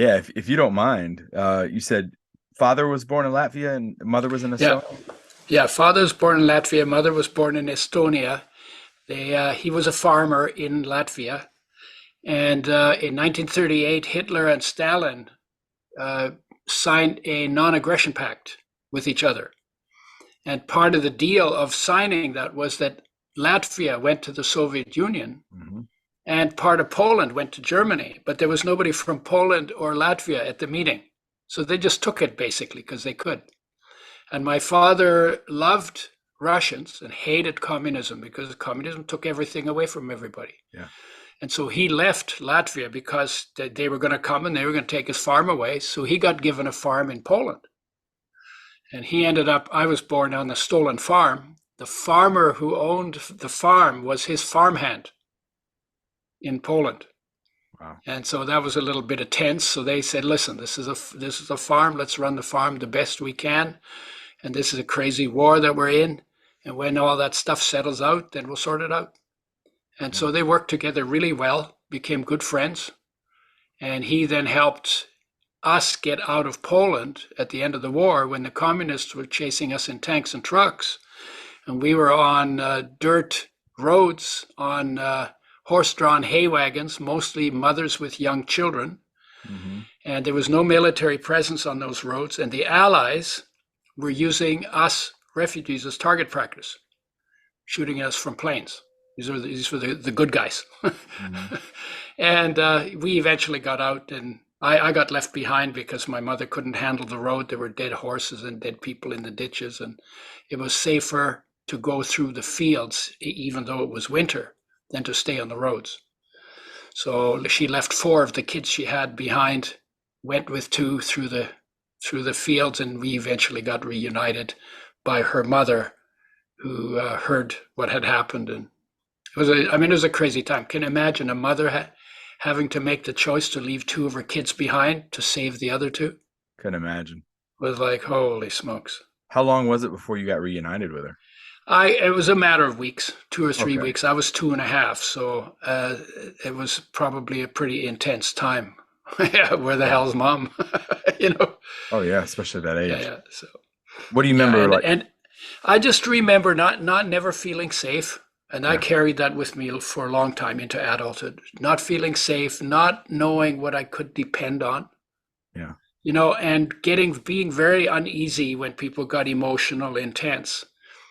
Yeah, if you don't mind, you said father was born in Latvia and mother was in Yeah, Estonia? yeah. Father was born in Latvia. Mother was born in Estonia. He was a farmer in Latvia, and in 1938, Hitler and Stalin uh, signed a non-aggression pact with each other. And part of the deal of signing that was that Latvia went to the Soviet Union Hmm. and part of Poland went to Germany, but there was nobody from Poland or Latvia at the meeting. So they just took it basically because they could. And my father loved Russians and hated communism because communism took everything away from everybody. Yeah. And so he left Latvia because they were going to come and they were going to take his farm away. So he got given a farm in Poland. And he ended up, I was born on a stolen farm. The farmer who owned the farm was his farmhand in Poland. Wow. And so that was a little bit of tense. So they said, listen, this is a farm. Let's run the farm the best we can. And this is a crazy war that we're in. And when all that stuff settles out, then we'll sort it out. And Yeah. so they worked together really well, became good friends. And he then helped us get out of Poland at the end of the war when the communists were chasing us in tanks and trucks. And we were on dirt roads, on horse-drawn hay wagons, mostly mothers with young children. Hmm. And there was no military presence on those roads. And the Allies were using us refugees as target practice, shooting us from planes. These were the good guys. Hmm. And we eventually got out, and I got left behind because my mother couldn't handle the road. There were dead horses and dead people in the ditches, and it was safer to go through the fields, even though it was winter, than to stay on the roads. So she left four of the kids she had behind, went with two through the fields, and we eventually got reunited by her mother, who heard what had happened. And it was a crazy time. Can you imagine a mother having to make the choice to leave two of her kids behind to save the other two? Couldn't imagine. It was like, holy smokes. How long was it before you got reunited with her? It was a matter of weeks, 2 or 3 Okay. weeks. I was 2.5, so it was probably a pretty intense time. Yeah, where the Yeah. hell's mom? you know? Oh yeah, especially at that Yeah, age. yeah. So What do you yeah, remember like? and I just remember not never feeling safe, and I Yeah. carried that with me for a long time into adulthood. Not feeling safe, not knowing what I could depend on, Yeah. and being very uneasy when people got emotional, intense.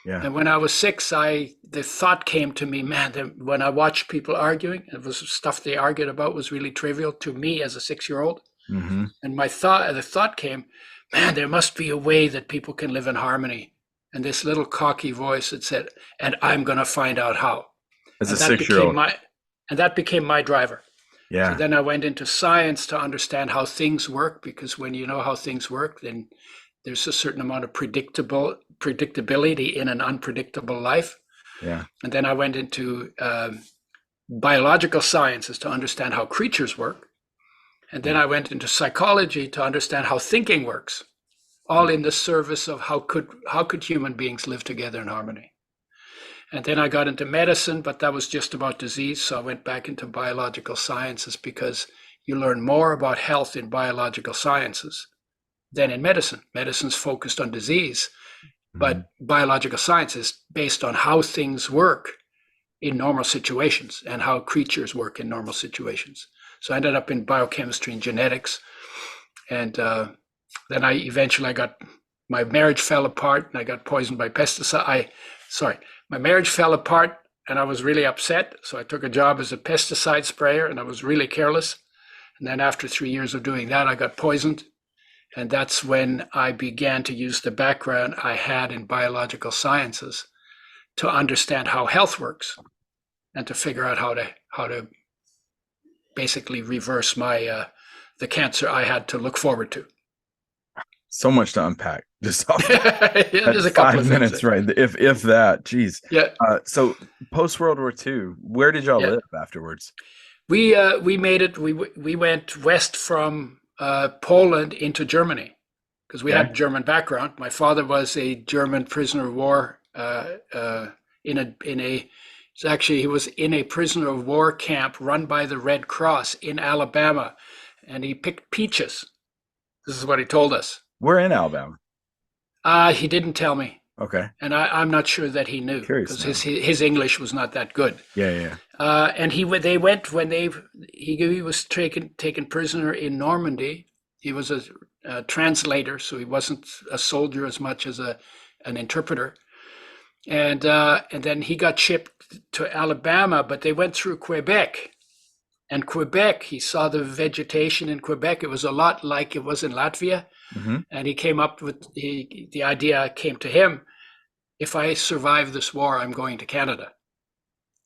Yeah. And when I was 6, the thought came to me, man, when I watched people arguing, it was stuff they argued about was really trivial to me as a 6-year-old. Hmm. And the thought came, man, there must be a way that people can live in harmony. And this little cocky voice that said, and I'm going to find out how. As a And that became 6-year-old. my, and that became my driver. So Yeah. then I went into science to understand how things work, because when you know how things work, then there's a certain amount of predictability in an unpredictable life. Yeah. And then I went into biological sciences to understand how creatures work. And then Yeah. I went into psychology to understand how thinking works, all in the service of how could human beings live together in harmony. And then I got into medicine, but that was just about disease. So I went back into biological sciences because you learn more about health in biological sciences than in medicine. Medicine's focused on disease, Hmm. but biological science is based on how things work in normal situations and how creatures work in normal situations. So I ended up in biochemistry and genetics. And then I got, my marriage fell apart and I got poisoned by pesticide. My marriage fell apart and I was really upset. So I took a job as a pesticide sprayer and I was really careless. And then after 3 years of doing that, I got poisoned. And that's when I began to use the background I had in biological sciences to understand how health works and to figure out how to basically reverse my the cancer I had to look forward to. So much to unpack just off Yeah, that there's a couple five of things minutes, there. right? If that, geez. Yeah, So post World War II, where did y'all yeah. live afterwards? We made it. We went west from Poland into Germany because we Okay. had German background. My father was a German prisoner of war in a he was in a prisoner of war camp run by the Red Cross in Alabama, and he picked peaches. This is what he told us. We're in Alabama. He didn't tell me, Okay. and I'm not sure that he knew Curious because now. his English was not that good. Yeah, yeah, yeah. And they went when he was taken prisoner in Normandy. He was a translator, so he wasn't a soldier as much as an interpreter. And then he got shipped to Alabama, but they went through Quebec. And Quebec, he saw the vegetation in Quebec. It was a lot like it was in Latvia. Hmm. And he came up with the idea came to him, if I survive this war, I'm going to Canada.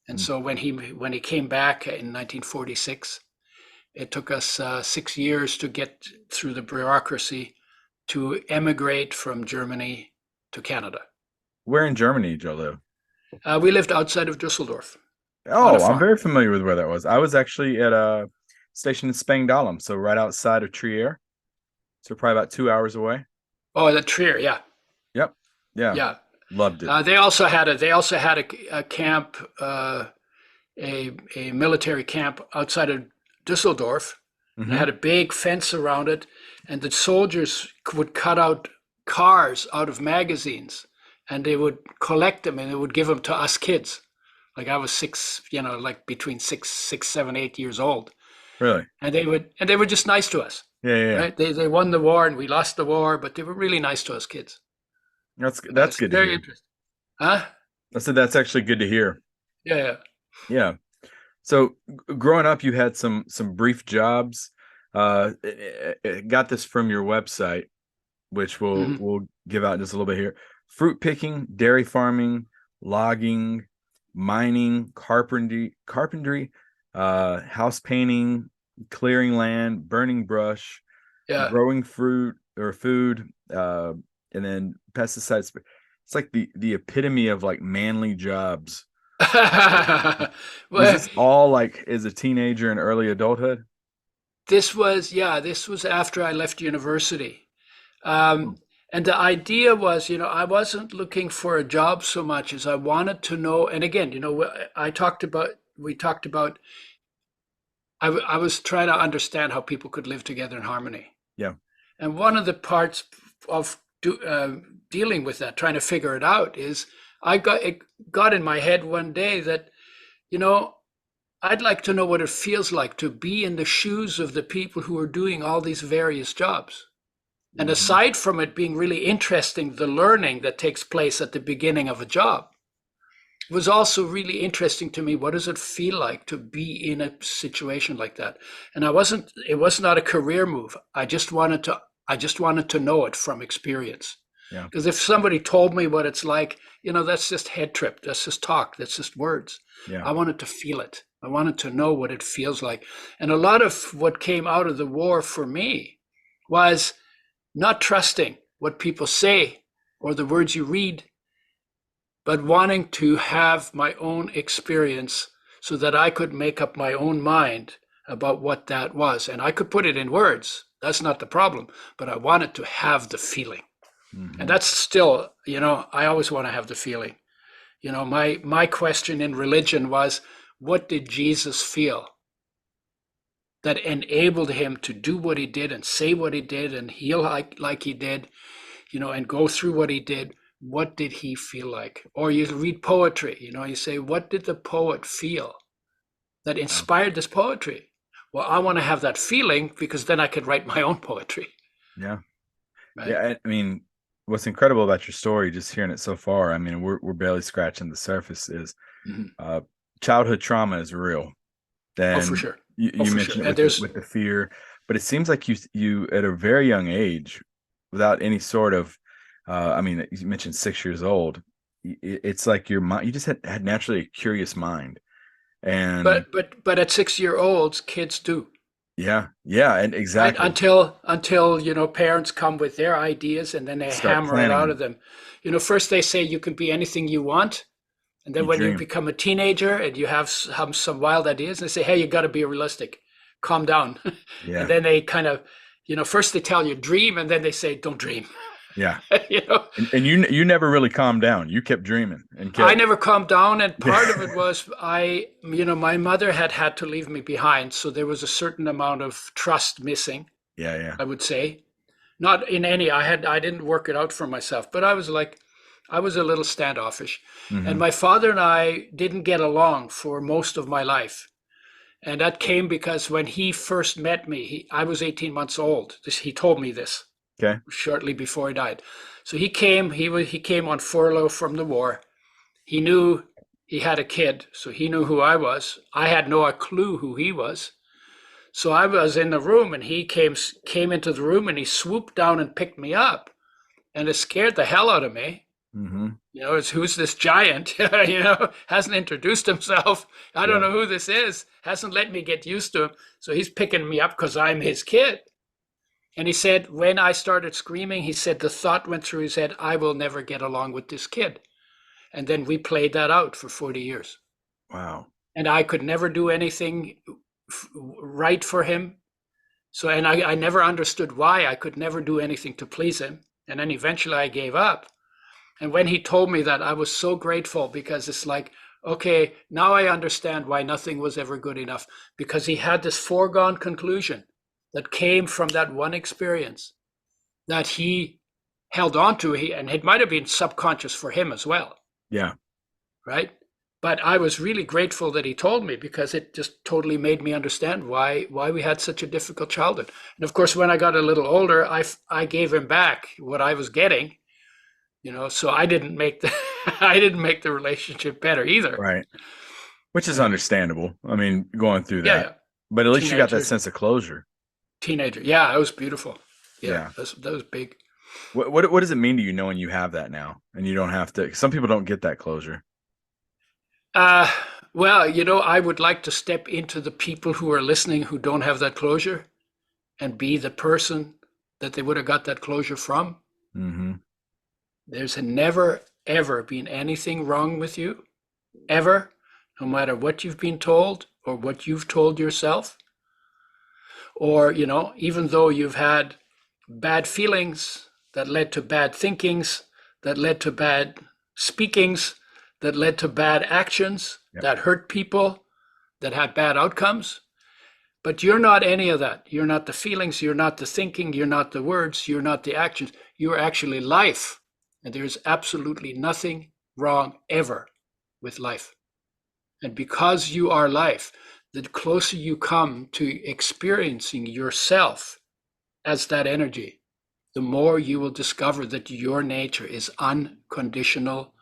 And so when he came back in 1946, it took us 6 years to get through the bureaucracy to emigrate from Germany to Canada. Where in Germany did you live? We lived outside of Dusseldorf on a Oh, I'm farm. very familiar with where that was. I was actually at a station in Spangdahlem, so right outside of Trier. So probably about 2 hours away. Oh, the Trier, yeah, Yep. Yeah. yeah. Loved it. They also had a camp, a military camp outside of Dusseldorf. And it Hmm. had a big fence around it, and the soldiers would cut out cars out of magazines, and they would collect them and they would give them to us kids. Like I was six, like between 7, 8 years old, Really? and they were just nice to us, Yeah, yeah, yeah. right? They won the war and we lost the war, but they were really nice to us kids. That's It's good to very hear. interesting, huh? I said that's actually good to hear. Yeah, yeah. Yeah. So growing up, you had some brief jobs. Got this from your website, which we'll Hmm. we'll give out just a little bit here. Fruit picking, dairy farming, logging, mining, carpentry, house painting, clearing land, burning brush, Yeah. growing fruit or food, and then pesticides. It's like the epitome of like manly jobs. Was Well, this all like as a teenager and early adulthood? this was after I left university. Um, and the idea was, I wasn't looking for a job so much as I wanted to know. And again, we talked about, I was trying to understand how people could live together in harmony. Yeah. And one of the parts of dealing with that, trying to figure it out, is it got in my head one day that, you know, I'd like to know what it feels like to be in the shoes of the people who are doing all these various jobs. And Mhm. aside from it being really interesting, the learning that takes place at the beginning of a job was also really interesting to me. What does it feel like to be in a situation like that? And it was not a career move. I just wanted to know it from experience. Yeah. Because if somebody told me what it's like, that's just head trip. That's just talk. That's just words. Yeah. I wanted to feel it. I wanted to know what it feels like. And a lot of what came out of the war for me was not trusting what people say or the words you read, but wanting to have my own experience so that I could make up my own mind about what that was. And I could put it in words. That's not the problem. But I wanted to have the feeling. And Hmm. that's still, I always want to have the feeling. My question in religion was, what did Jesus feel that enabled him to do what he did and say what he did and heal like he did, and go through what he did? What did he feel like? Or you read poetry, you say, what did the poet feel that Yeah. inspired this poetry? Well, I want to have that feeling because then I could write my own poetry, Yeah. right? Yeah. I mean, what's incredible about your story, just hearing it so far, I mean, we're barely scratching the surface, is Mhm. uh childhood trauma is real. Oh, for Then sure. Oh, you for sure. mentioned it And with the there's, fear, but it seems like you at a very young age, without any sort of I mean, you mentioned 6 years old. It's like your mind, you just had naturally a curious mind. And but at 6 year olds, kids do. yeah, yeah, and Right, exactly. until parents come with their ideas and then they Start hammer it planning out of them. them. First they say you can be anything you want, and then You when you dream. become a teenager and you have some wild ideas, they say, hey, you got to be realistic, calm down. And Yeah. then they kind of, first they tell you dream, and then they say don't dream. Yeah. You know, And you never really calmed down. You kept dreaming and I kept never calmed down, and part of it yeah. was my mother had to leave me behind, so there was a certain amount of trust missing, Yeah, yeah. I would say. Not in any, I didn't work it out for myself, but I was a little standoffish. And Hmm. my father and I didn't get along for most of my life. And that came because when he first met me, I was 18 months old. He told me this Okay. shortly before he died. So he came on furlough from the war. He knew he had a kid, so he knew who I was. I had no clue who he was. So I was in the room, and he came into the room, and he swooped down and picked me up, and it scared the hell out of me. Hmm. It's who's this giant? Hasn't introduced himself. I don't Yeah. know who this is. Hasn't let me get used to him. So he's picking me up because I'm his kid. And he said, when I started screaming, he said the thought went through his head, I will never get along with this kid. And then we played that out for 40 years. Wow. And I could never do anything right for him. So, and I never understood why I could never do anything to please him. And then eventually I gave up. And when he told me that, I was so grateful, because it's like, okay, now I understand why nothing was ever good enough, because he had this foregone conclusion that came from that one experience that he held on to. And it might have been subconscious for him as well, Yeah. right? But I was really grateful that he told me, because it just totally made me understand why we had such a difficult childhood. And of course, when I got a little older, I gave him back what I was getting, so I didn't make the I didn't make the relationship better either. Right. Which is Yeah, understandable. I mean, going through yeah, that. yeah. But at least you got that Teenager, sense of closure. teenager. Yeah, it was beautiful. Yeah, Yeah. that was big. What does it mean to you knowing you have that now and you don't have to? Some people don't get that closure. Uh, well, I would like to step into the people who are listening who don't have that closure, and be the person that they would have got that closure from. Hmm. There's never ever been anything wrong with you, ever, no matter what you've been told or what you've told yourself. Or, even though you've had bad feelings that led to bad thinkings, that led to bad speakings, that led to bad actions, Yep. that hurt people, that had bad outcomes. But you're not any of that. You're not the feelings, you're not the thinking, you're not the words, you're not the actions. You're actually life. And there's absolutely nothing wrong ever with life. And because you are life, the closer you come to experiencing yourself as that energy, the more you will discover that your nature is unconditional,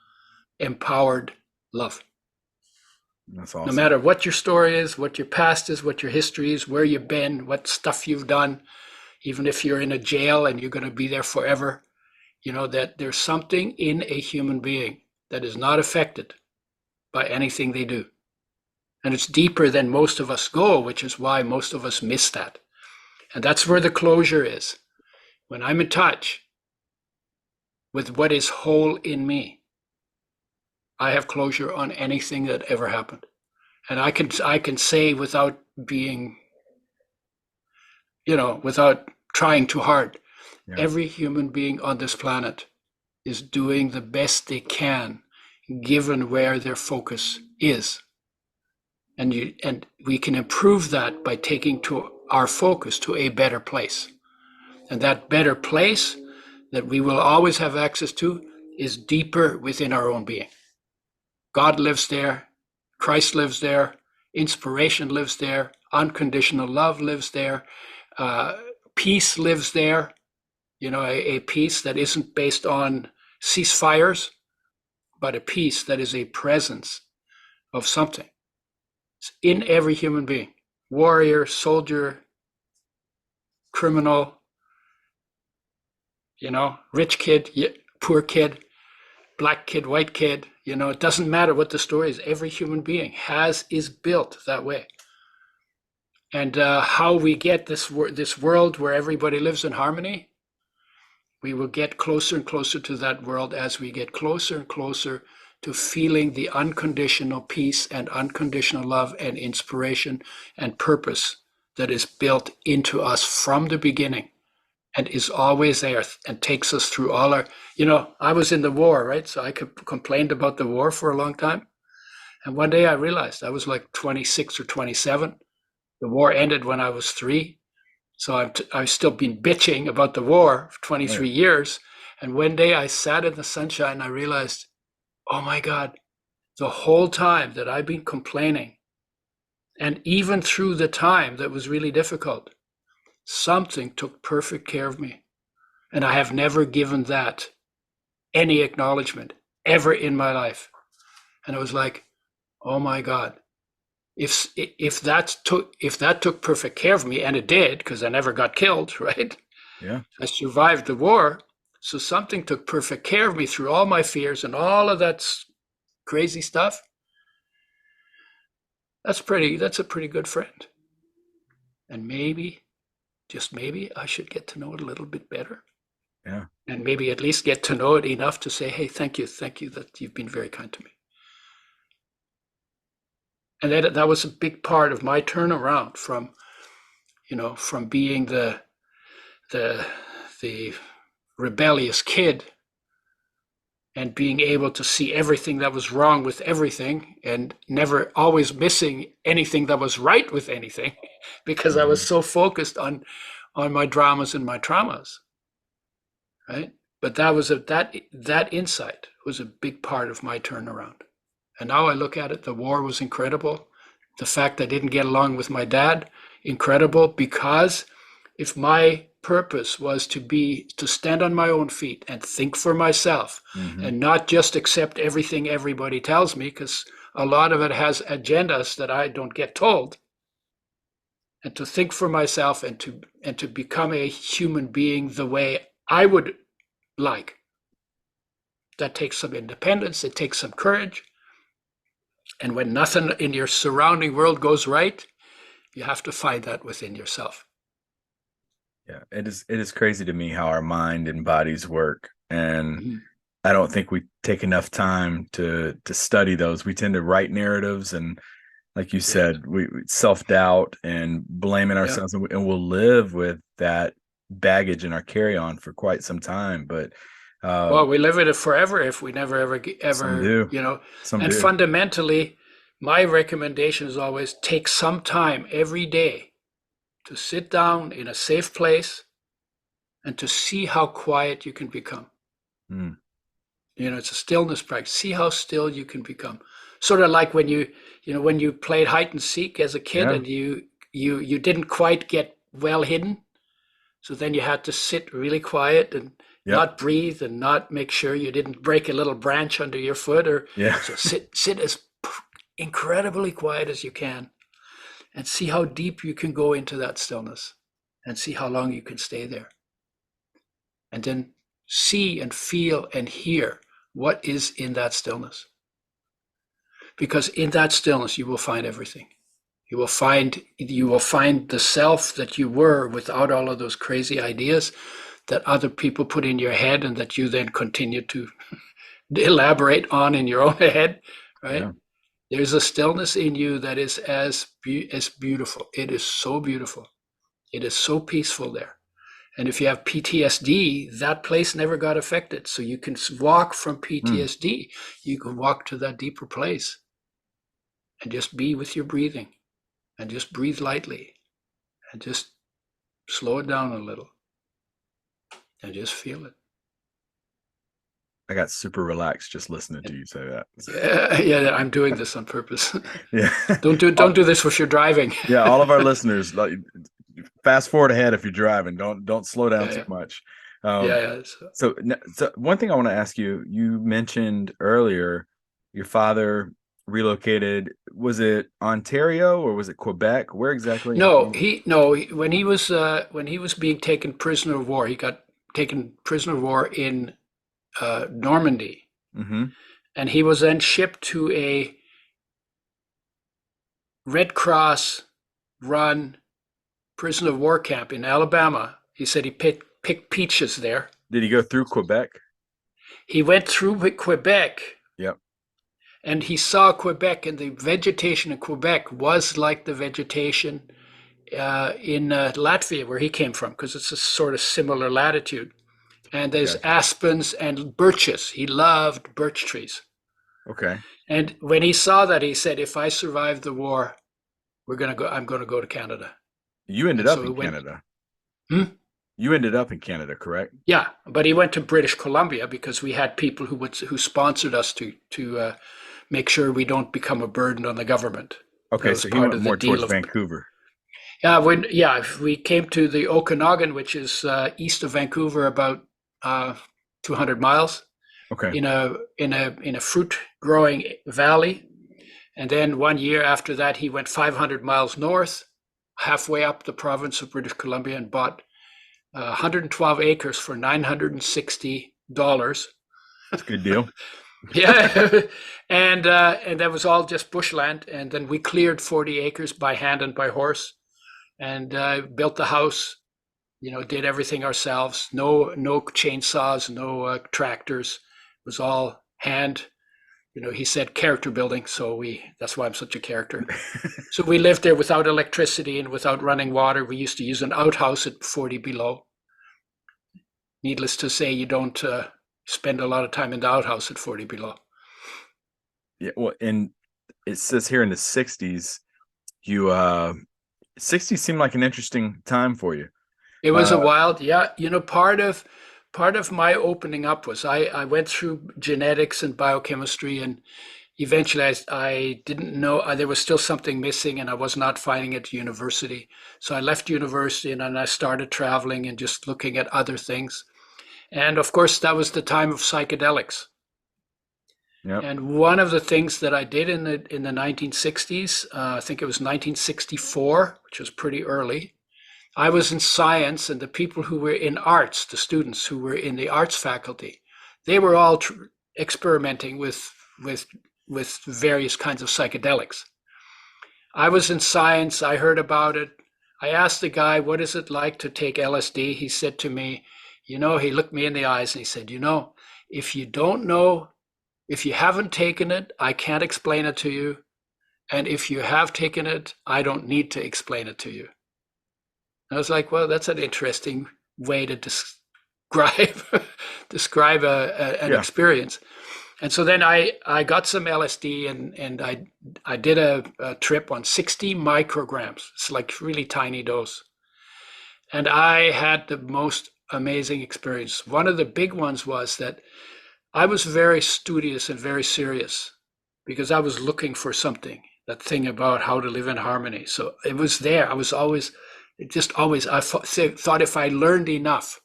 empowered love. That's No awesome. matter what your story is, what your past is, what your history is, where you've been, what stuff you've done, even if you're in a jail and you're going to be there forever, that there's something in a human being that is not affected by anything they do. And it's deeper than most of us go, which is why most of us miss that. And that's where the closure is. When I'm in touch with what is whole in me, I have closure on anything that ever happened. And I can say without being, without trying too hard, Yeah. every human being on this planet is doing the best they can given where their focus is. And we can improve that by taking to our focus to a better place. And that better place that we will always have access to is deeper within our own being. God lives there, Christ lives there, inspiration lives there, unconditional love lives there, uh, peace lives there, a peace that isn't based on ceasefires, but a peace that is a presence of something. It's in every human being, warrior, soldier, criminal, rich kid, poor kid, black kid, white kid. It doesn't matter what the story is. Every human being is built that way. And how we get this world where everybody lives in harmony, we will get closer and closer to that world as we get closer and closer to feeling the unconditional peace and unconditional love and inspiration and purpose that is built into us from the beginning. and is always there and takes us through all our, I was in the war, right? So I complained about the war for a long time. And one day I realized I was like 26 or 27. The war ended when I was 3. So I've still been bitching about the war for Right. 23 years. And one day I sat in the sunshine and I realized, oh my God, the whole time that I've been complaining, and even through the time that was really difficult, something took perfect care of me. And I have never given that any acknowledgement ever in my life. And I was like, oh my God, if that took perfect care of me, and it did, because I never got killed, right? Yeah. I survived the war. So something took perfect care of me through all my fears and all of that crazy stuff. That's a pretty good friend. And maybe, just maybe, I should get to know it a little bit better. Yeah. And maybe at least get to know it enough to say, hey, thank you that you've been very kind to me. And that was a big part of my turnaround from being the the rebellious kid and being able to see everything that was wrong with everything and never always missing anything that was right with anything because I was Mhm. so focused on my dramas and my traumas, right? But that insight was a big part of my turnaround. And now I look at it, the war was incredible. The fact I didn't get along with my dad, incredible, because if my purpose was to stand on my own feet and think for myself Mhm. and not just accept everything everybody tells me, because a lot of it has agendas that I don't get told, and to think for myself and to become a human being the way I would like, that takes some independence, it takes some courage. And when nothing in your surrounding world goes right, you have to find that within yourself. Yeah. It is crazy to me how our mind and bodies work. And Mhm. I don't think we take enough time to study those. We tend to write narratives and like you Yeah, said, we self-doubt and blaming yeah. ourselves and we'll live with that baggage in our carry-on for quite some time. But Well, um we live with it forever if we never some ever, do. Some and do. fundamentally, my recommendation is always take some time every day to sit down in a safe place and to see how quiet you can become. Mm, It's a stillness practice. See how still you can become. Sort of like when you played hide and seek as a kid yeah. and you didn't quite get well hidden. So then you had to sit really quiet and Yep. not breathe and not make sure you didn't break a little branch under your foot, or Yeah. so sit as incredibly quiet as you can and see how deep you can go into that stillness and see how long you can stay there. And then see and feel and hear what is in that stillness. Because in that stillness you will find everything. You will find the self that you were without all of those crazy ideas that other people put in your head and that you then continue to elaborate on in your own head, right? Yeah. There's a stillness in you that is as beautiful. It is so beautiful. It is so peaceful there. And if you have PTSD, that place never got affected. So you can walk from Mm. PTSD. You can walk to that deeper place and just be with your breathing and just breathe lightly and just slow it down a little and just feel it. I got super relaxed just listening to you say that. Yeah, yeah, I'm doing this on purpose. Yeah. Don't do All- don't do this if you're driving. yeah, all of our listeners, like fast forward ahead if you're driving. Don't slow down too Yeah, much. yeah, Um, yeah. So, so one thing I want to ask you, you mentioned earlier your father relocated. Was it Ontario or was it Quebec? Where exactly? no, when he was being taken prisoner of war, he got taken prisoner of war in Normandy, Mm-hmm. and he was then shipped to a Red Cross run prisoner of war camp in Alabama. He said he picked peaches there. Did he go through Quebec? He went through Quebec Yep. and he saw Quebec, and the vegetation in Quebec was like the vegetation in Latvia, where he came from, because it's a sort of similar latitude. And there's Gotcha. aspens and birches. He loved birch trees. Okay. And when he saw that, he said, "If I survive the war, we're gonna go. I'm going to go to Canada." You ended And up so he in went. Canada. Hmm? You ended up in Canada, correct? Yeah, but he went to British Columbia because we had people who sponsored us to make sure we don't become a burden on the government. That Okay, was so he part went of the more towards deal of. Vancouver. Yeah, we came to the Okanagan, which is east of Vancouver, about 200 miles Okay. in a fruit growing valley. And then 1 year after that, he went 500 miles north, halfway up the province of British Columbia, and bought 112 acres for $960. It's a good deal. Yeah, and that was all just bushland. And then we cleared 40 acres by hand and by horse, and built the house. Did everything ourselves. No chainsaws, no tractors. It was all hand. He said character building, so that's why I'm such a character. So we lived there without electricity and without running water. We used to use an outhouse at 40 below. Needless to say, you don't spend a lot of time in the outhouse at 40 below. Yeah, well, and it says here in the 60s, you 60s seemed like an interesting time for you. It was Uh a wild, yeah. Part of my opening up was I went through genetics and biochemistry, and eventually I didn't know there was still something missing, and I was not finding it at university. So I left university and then I started traveling and just looking at other things. And of course, that was the time of psychedelics. yep. And one of the things that I did in the 1960s, I think it was 1964, which was pretty early. I was in science, and the people who were in arts, the students who were in the arts faculty, they were all experimenting with with various kinds of psychedelics. I was in science. I heard about it. I asked the guy, "What is it like to take LSD?" He said to me, he looked me in the eyes and he said, if you don't know, if you haven't taken it, I can't explain it to you. And if you have taken it, I don't need to explain it to you. I was like, well, that's an interesting way to describe describe an Yeah. experience. And so then I got some LSD, and I did a trip on 60 micrograms. It's like really tiny dose. And I had the most amazing experience. One of the big ones was that I was very studious and very serious because I was looking for something, that thing about how to live in harmony. So it was there. I was always, it just always, I thought if I learned enough,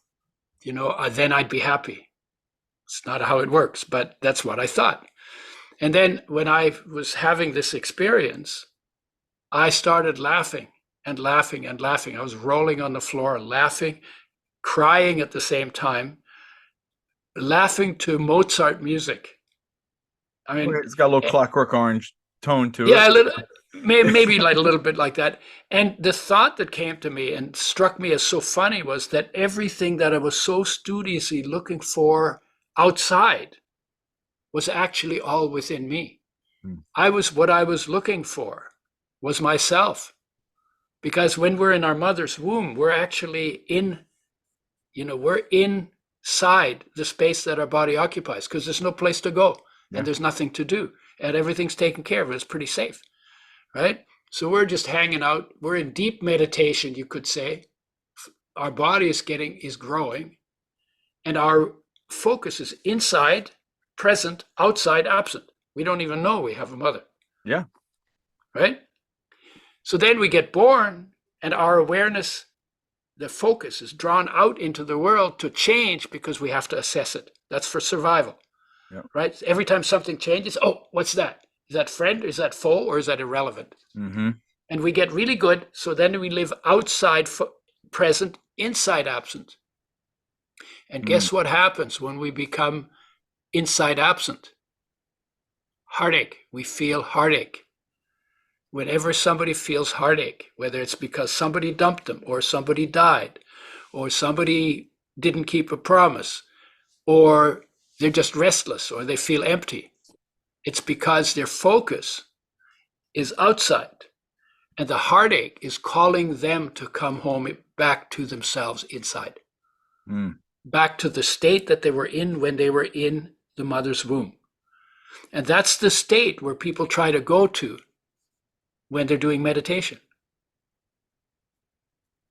then I'd be happy. It's not how it works, but that's what I thought. And then when I was having this experience, I started laughing and laughing and laughing. I was rolling on the floor, laughing, crying at the same time, laughing to Mozart music. I Okay, mean, it's got a little eh, Clockwork Orange tone to it. yeah, maybe like a little bit like that. And the thought that came to me and struck me as so funny was that everything that I was so studiously looking for outside was actually all within me. Hmm. What I was looking for was myself. Because when we're in our mother's womb, we're actually we're inside the space that our body occupies because there's no place to go and Yeah. there's nothing to do and everything's taken care of. It's pretty safe, right? So we're just hanging out. We're in deep meditation, you could say. Our body is growing, and our focus is inside, present, outside, absent. We don't even know we have a mother, Yeah. right? So then we get born, and our awareness, the focus is drawn out into the world to change because we have to assess it. That's for survival, Yeah. right? Every time something changes, oh, what's that? Is that friend? Is that foe? Or is that irrelevant? Mm-hmm. And we get really good. So then we live outside present, inside absent. And Mm. guess what happens when we become inside absent? Heartache. We feel heartache. Whenever somebody feels heartache, whether it's because somebody dumped them or somebody died or somebody didn't keep a promise or they're just restless or they feel empty, it's because their focus is outside. And the heartache is calling them to come home back to themselves inside, Mm, back to the state that they were in when they were in the mother's womb. And that's the state where people try to go to when they're doing meditation.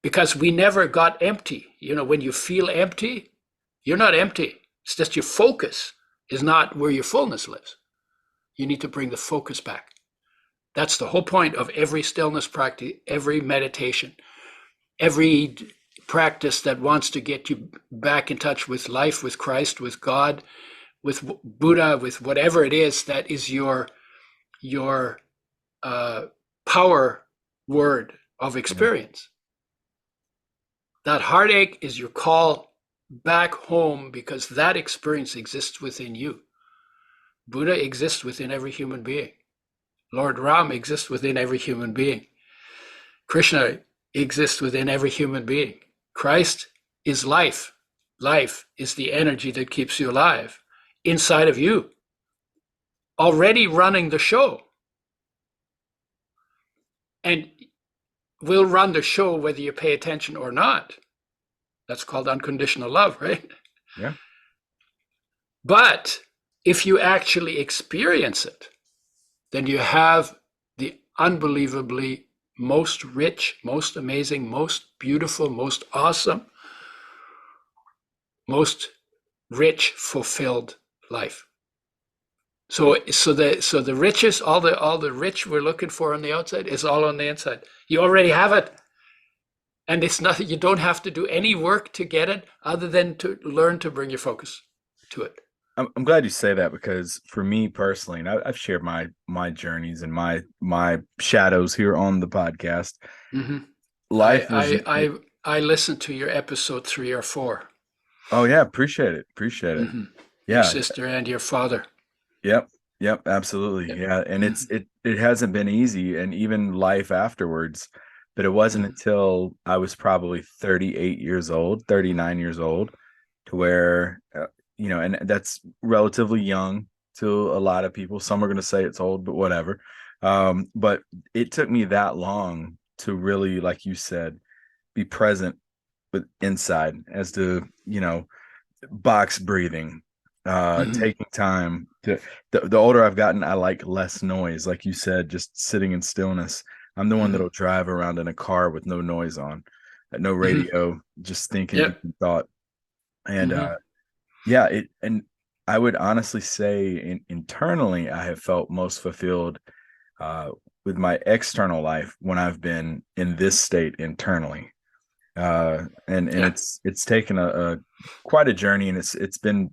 Because we never got empty. You know, when you feel empty, you're not empty. It's just your focus is not where your fullness lives. You need to bring the focus back. That's the whole point of every stillness practice, every meditation, every practice that wants to get you back in touch with life, with Christ, with God, with Buddha, with whatever it is that is your power word of yeah. experience. That heartache is your call back home because that experience exists within you. Buddha exists within every human being. Lord Ram exists within every human being. Krishna exists within every human being. Christ is life. Life is the energy that keeps you alive inside of you, already running the show. And will run the show whether you pay attention or not. That's called unconditional love, right? Yeah. But if you actually experience it, then you have the unbelievably most rich, most amazing, most beautiful, most awesome, most rich, fulfilled life. So the riches, all the rich we're looking for on the outside is all on the inside. You already have it. And it's nothing, you don't have to do any work to get it other than to learn to bring your focus to it. I'm glad you say that because for me personally, and I've shared my journeys and my shadows here on the podcast. Mm-hmm. Life was, I listened to your episode 3 or 4. oh yeah, appreciate it, appreciate it. Mm-hmm. Your Yeah, sister and your father. yep, yep, absolutely, Yep. yeah. And Mm-hmm. it hasn't been easy, and even life afterwards. But it wasn't Mm-hmm. until I was probably 38 years old, 39 years old, to where and that's relatively young to a lot of people. Some are going to say it's old, but whatever. But it took me that long to really, like you said, be present with inside as to box breathing, Mm-hmm. taking time to. The older I've gotten, I like less noise, like you said, just sitting in stillness. I'm the one Mm-hmm. that'll drive around in a car with no noise on, no Mm-hmm. radio, just thinking deep Yep. in thought. And Mm-hmm. yeah, and I would honestly say internally, I have felt most fulfilled uh, with my external life when I've been in this state internally. And Yeah. it's taken a quite a journey, and it's been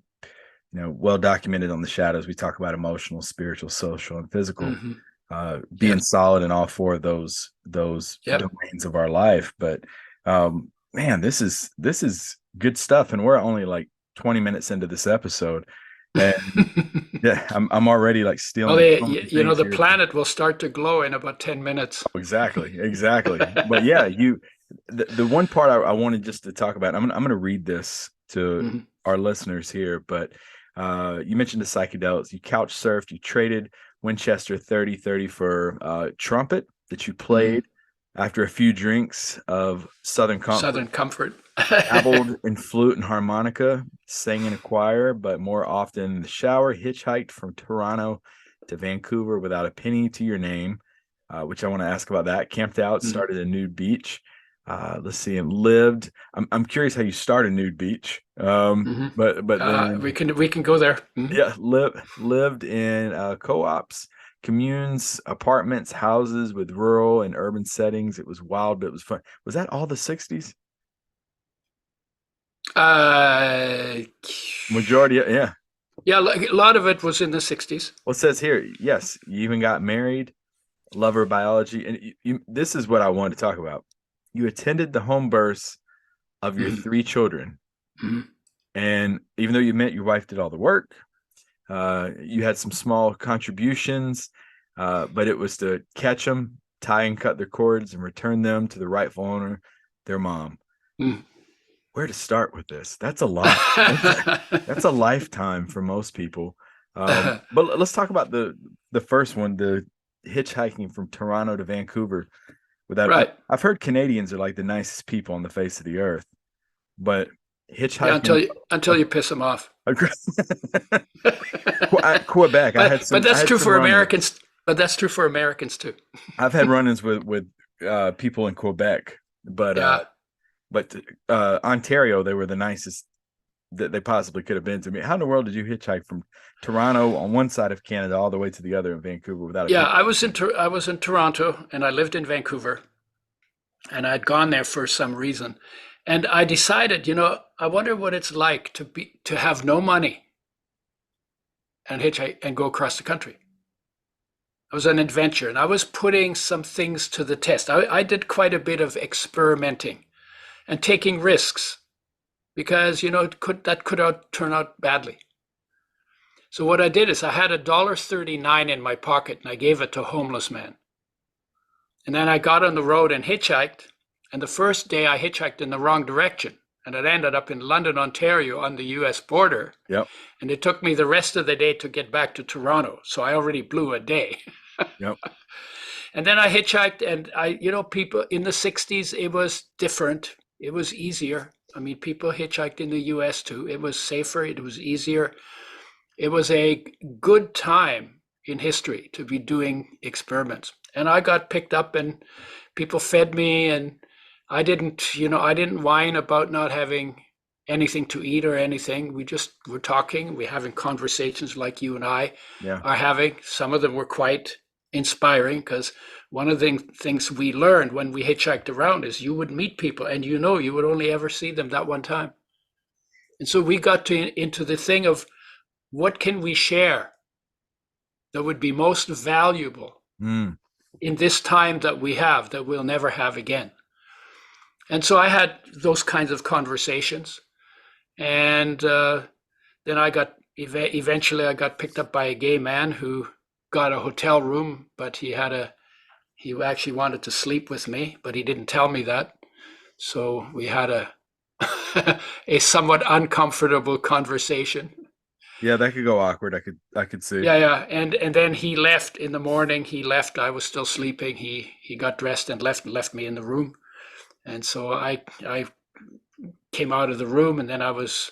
well documented on the shadows. We talk about emotional, spiritual, social, and physical, Mm-hmm. being Yep. solid in all four of those Yep. domains of our life. But man, this is good stuff, and we're only like 20 minutes into this episode, and yeah, I'm already like Well, stealing so many things the here. planet will start to glow in about 10 minutes. Exactly. But yeah, the one part I wanted just to talk about. I'm gonna read this to Mm-hmm. our listeners here, but you mentioned the psychedelics. You couch surfed. You traded Winchester 3030 for trumpet that you Mm-hmm. played after a few drinks of Southern Comfort. Southern comfort. Dabbled in flute and harmonica, sang in a choir, but more often in the shower, hitchhiked from Toronto to Vancouver without a penny to your name, which I want to ask about that. Camped out, Mm-hmm. started a nude beach. Let's see, and lived. I'm curious how you start a nude beach. Mm-hmm. But We then can go there. Mm-hmm. yeah, lived in co-ops, communes, apartments, houses with rural and urban settings. It was wild, but it was fun. Was that all the '60s? Uh, Majority, yeah. yeah, a lot of it was in the 60s. Well, it says here, yes, you even got married, lover biology, and this is what I wanted to talk about. You attended the home births of your Mm-hmm. 3 children, Mm-hmm. and even though you meant your wife did all the work, you had some small contributions, but it was to catch them, tie and cut their cords, and return them to the rightful owner, their mom. Where to start with this? That's a lot. That's a lifetime for most people. But let's talk about the first one, the hitchhiking from Toronto to Vancouver. Without, Right. I've heard Canadians are like the nicest people on the face of the earth, but Yeah, hitchhiking, until you piss them off. Quebec, But I that's had true some for run-ins. Americans. But that's true for Americans too. I've had run-ins with people in Quebec, but Yeah. Ontario, they were the nicest that they possibly could have been to me. How in the world did you hitchhike from Toronto on one side of Canada all the way to the other in Vancouver without a Yeah, piece of paper? I was in Toronto and I lived in Vancouver and I'd gone there for some reason. And I decided, I wonder what it's like to have no money and hitchhike and go across the country. It was an adventure and I was putting some things to the test. I did quite a bit of experimenting and taking risks because, that could turn out badly. So what I did is I had $1.39 in my pocket and I gave it to a homeless man. And then I got on the road and hitchhiked. And the first day I hitchhiked in the wrong direction. And it ended up in London, Ontario on the US border. Yep, And it took me the rest of the day to get back to Toronto. So I already blew a day. yep. And then I hitchhiked and people in the 60s, it was different. It was easier. I mean, people hitchhiked in the US too. It was safer. It was easier. It was a good time in history to be doing experiments. And I got picked up and people fed me and I didn't whine about not having anything to eat or anything. We just were talking, we're having conversations like you and I Yeah. are having. Some of them were quite inspiring because one of the things we learned when we hitchhiked around is you would meet people and you would only ever see them that one time. And so we got into the thing of what can we share that would be most valuable Mm. in this time that we have that we'll never have again. And so I had those kinds of conversations. And then eventually I got picked up by a gay man who got a hotel room, but he actually wanted to sleep with me, but he didn't tell me that. So we had a somewhat uncomfortable conversation. Yeah, that could go awkward. I could see. Yeah, yeah. And then he left in the morning. He left. I was still sleeping. He got dressed and left me in the room. And so I came out of the room, and then I was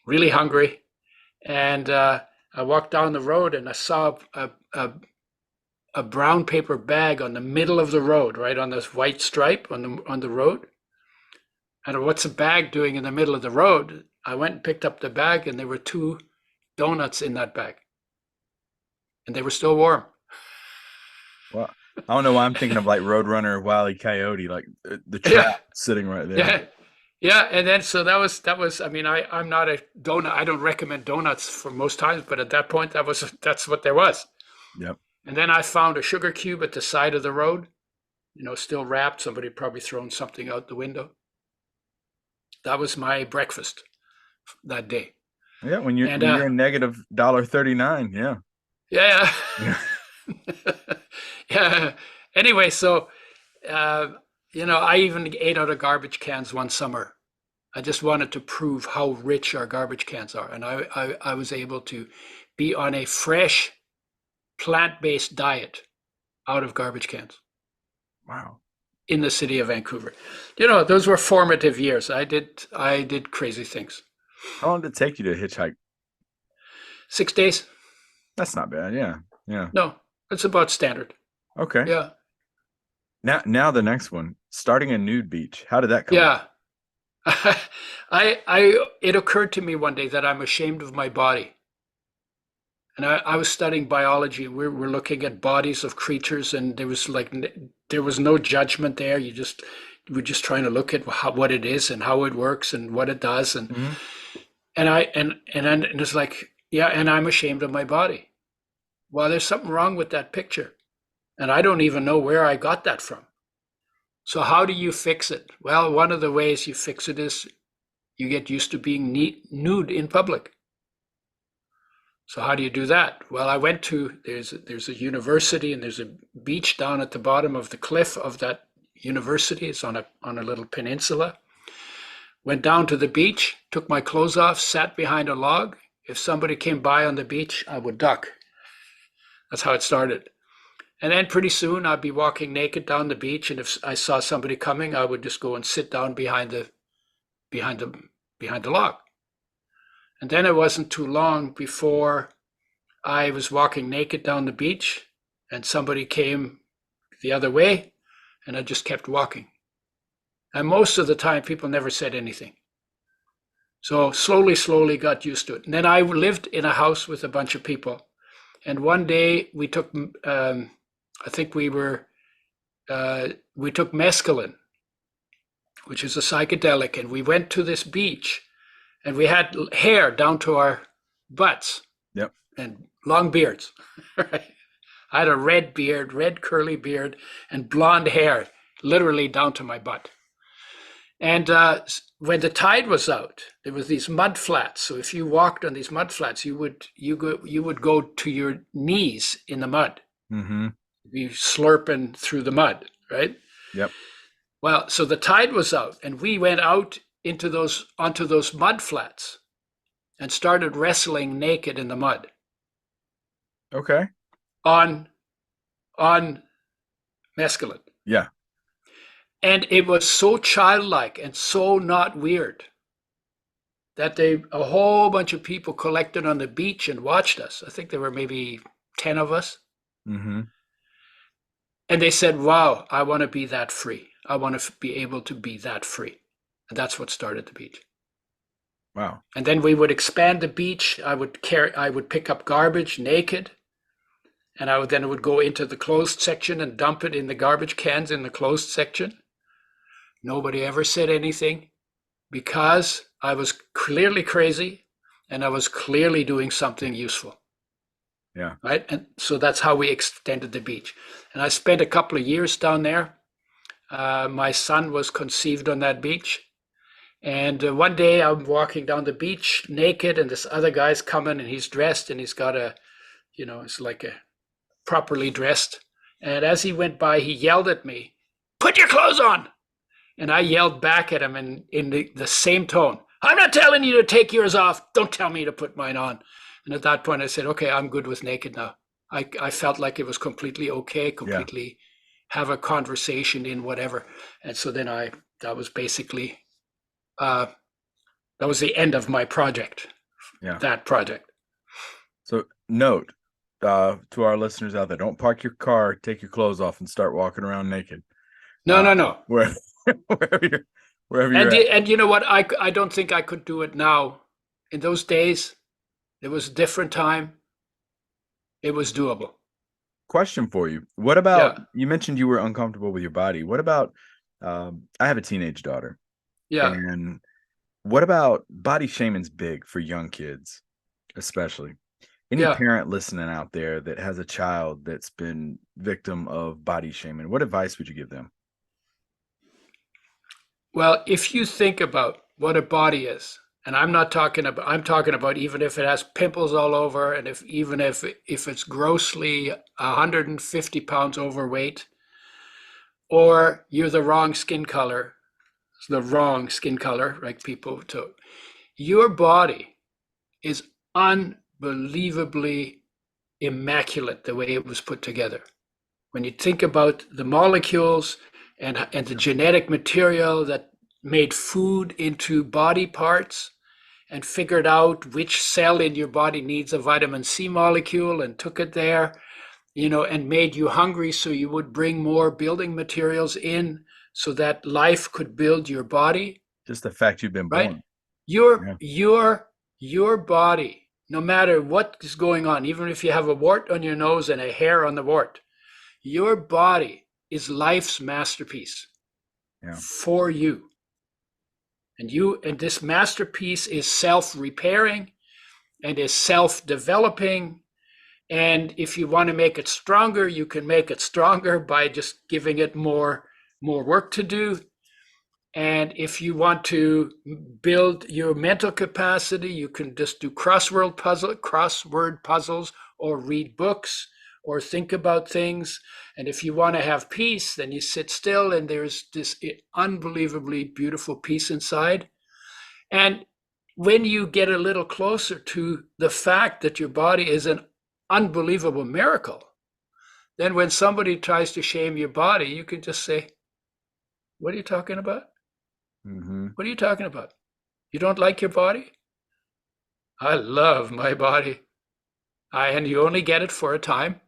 really hungry. And I walked down the road, and I saw a brown paper bag on the middle of the road, right on this white stripe on the road. And what's a bag doing in the middle of the road? I went and picked up the bag, and there were 2 donuts in that bag, and they were still warm. Well, I don't know why I'm thinking of like Roadrunner, Wile E. Coyote, like the trap Yeah, sitting right there. yeah, yeah. And then so that was. I mean, I'm not a donut. I don't recommend donuts for most times, but at that point, that's what there was. Yep. And then I found a sugar cube at the side of the road, still wrapped. Somebody had probably thrown something out the window. That was my breakfast that day. Yeah, And when you're in negative $1.39, yeah. yeah, Yeah. yeah. Yeah. Anyway, so I even ate out of garbage cans one summer. I just wanted to prove how rich our garbage cans are, and I was able to be on a fresh plant-based diet out of garbage cans Wow. in the city of Vancouver. Those were formative years. I did crazy things. How long did it take you to hitchhike? 6 days? That's not bad. Yeah. Yeah. No, it's about standard. Okay. Yeah, Now the next one, starting a nude beach. How did that come up? yeah. It occurred to me one day that I'm ashamed of my body. And I was studying biology. We're looking at bodies of creatures, and there was no judgment there. We're just trying to look at what it is and how it works and what it does. And Hmm. and I and then it's like, yeah, and I'm ashamed of my body. Well, there's something wrong with that picture, and I don't even know where I got that from. So how do you fix it? Well, one of the ways you fix it is you get used to being nude in public. So how do you do that? Well, I went to there's a university and there's a beach down at the bottom of the cliff of that university. It's on a little peninsula. Went down to the beach, took my clothes off, sat behind a log. If somebody came by on the beach, I would duck. That's how it started. And then pretty soon I'd be walking naked down the beach, and if I saw somebody coming, I would just go and sit down behind the behind the log. And then it wasn't too long before I was walking naked down the beach, and somebody came the other way, and I just kept walking. And most of the time, people never said anything. So slowly got used to it. And then I lived in a house with a bunch of people. And one day we took, I think we took mescaline, which is a psychedelic, and we went to this beach, and we had hair down to our butts. Yep. And long beards. Right? I had a red beard, red curly beard, and blonde hair, literally down to my butt. And when the tide was out, there was these mud flats. So if you walked on these mud flats, you would go to your knees in the mud. Mm-hmm. Be slurping through the mud, right? Yep. Well, so the tide was out, and we went out onto those mud flats and started wrestling naked in the mud. Okay. On mescaline. Yeah. And it was so childlike and so not weird that a whole bunch of people collected on the beach and watched us. I think there were maybe 10 of us. Mm-hmm. And they said, wow, I want to be that free. I want to be able to be that free. And that's what started the beach. Wow. And then we would expand the beach. I would pick up garbage naked. And I would go into the closed section and dump it in the garbage cans in the closed section. Nobody ever said anything because I was clearly crazy and I was clearly doing something useful. Yeah. Right. And so that's how we extended the beach. And I spent a couple of years down there. My son was conceived on that beach. And one day I'm walking down the beach naked, and this other guy's coming, and he's dressed, and he's got it's like a properly dressed. And as he went by, he yelled at me, "Put your clothes on." And I yelled back at him in the same tone, "I'm not telling you to take yours off. Don't tell me to put mine on." And at that point I said, okay, I'm good with naked now. I felt like it was completely okay, completely have a conversation in whatever. And so then that was basically, that was the end of my project, that project. So note to our listeners out there, don't park your car, take your clothes off and start walking around naked. No. Wherever you're at. at. And you know what? I don't think I could do it now. In those days, it was a different time. It was doable. Question for you. What about, you mentioned you were uncomfortable with your body. What about, I have a teenage daughter. Yeah. And what about body shaming's big for young kids, especially? Any parent listening out there that has a child that's been victim of body shaming, what advice would you give them? Well, if you think about what a body is, and I'm talking about even if it has pimples all over, and if it's grossly 150 pounds overweight, or you're the wrong skin color, right? Your body is unbelievably immaculate the way it was put together. When you think about the molecules and the genetic material that made food into body parts, and figured out which cell in your body needs a vitamin C molecule and took it there, and made you hungry so you would bring more building materials in so that life could build your body. Just the fact you've been born. Your body, no matter what is going on, even if you have a wart on your nose and a hair on the wart, your body is life's masterpiece for you. And this masterpiece is self-repairing and is self-developing. And if you want to make it stronger, you can make it stronger by just giving it more work to do. And if you want to build your mental capacity, you can just do crossword puzzles, or read books, or think about things. And if you want to have peace, then you sit still, and there's this unbelievably beautiful peace inside. And when you get a little closer to the fact that your body is an unbelievable miracle, Then when somebody tries to shame your body, you can just say, what are you talking about? Hmm. What are you talking about? You don't like your body? I love my body. And you only get it for a time,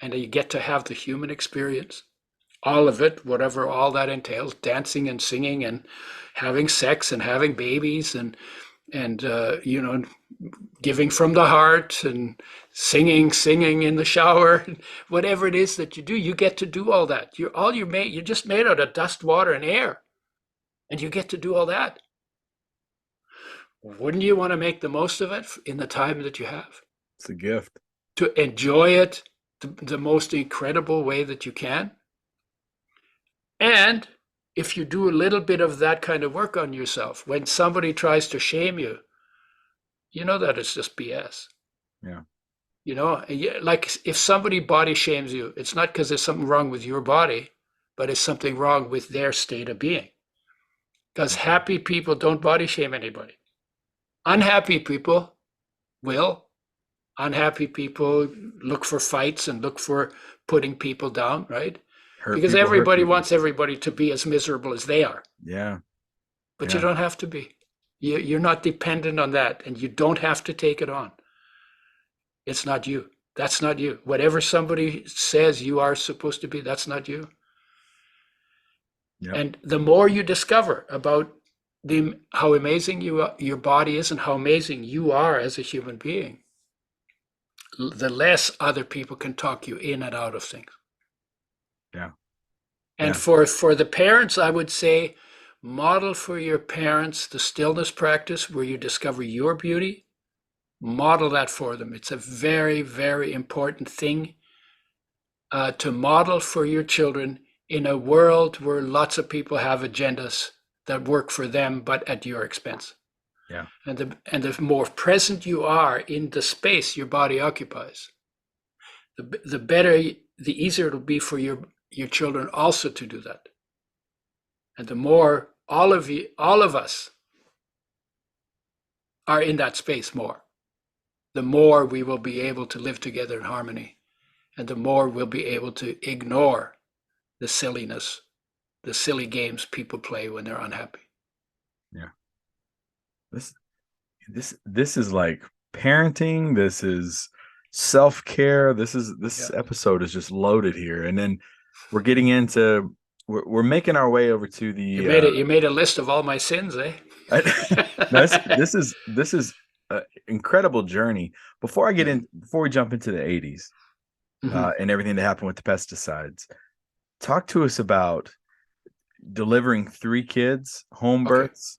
and you get to have the human experience. All of it, whatever all that entails, dancing and singing and having sex and having babies and giving from the heart and singing in the shower, whatever it is that you do, you get to do all that. You're just made out of dust, water, and air, and you get to do all that. Wouldn't you want to make the most of it in the time that you have? It's a gift. To enjoy it the most incredible way that you can? And if you do a little bit of that kind of work on yourself, when somebody tries to shame you, you know that it's just BS. Yeah. Like if somebody body shames you, it's not because there's something wrong with your body, but it's something wrong with their state of being. Because happy people don't body shame anybody. Unhappy people will. Unhappy people look for fights and look for putting people down, right? Hurt Because people hurt everybody people. wants everybody to be as miserable as they are. Yeah. But you Yeah. don't have to be. You're not dependent on that, and you don't have to take it on. It's not you. That's not you. Whatever somebody says you are supposed to be, that's not you. Yep. And the more you discover about how amazing your body is and how amazing you are as a human being, the less other people can talk you in and out of things. Yeah. And Yeah. for the parents, I would say model for your parents the stillness practice where you discover your beauty. Model that for them. It's a very, very important thing to model for your children in a world where lots of people have agendas that work for them, but at your expense. Yeah. And the more present you are in the space your body occupies, the better, the easier it'll be for your children also to do that. And the more all of us are in that space more, the more we will be able to live together in harmony, and the more we'll be able to ignore the silliness, the silly games people play when they're unhappy. Yeah. This this is like parenting. This is self-care. This Yeah. episode is just loaded here. And then we're getting into we're making our way over to You the made it. You made a list of all my sins, eh? no, this is an incredible journey. Before we jump into the 80s Mm-hmm. and everything that happened with the pesticides, talk to us about delivering 3 kids, home Okay. births.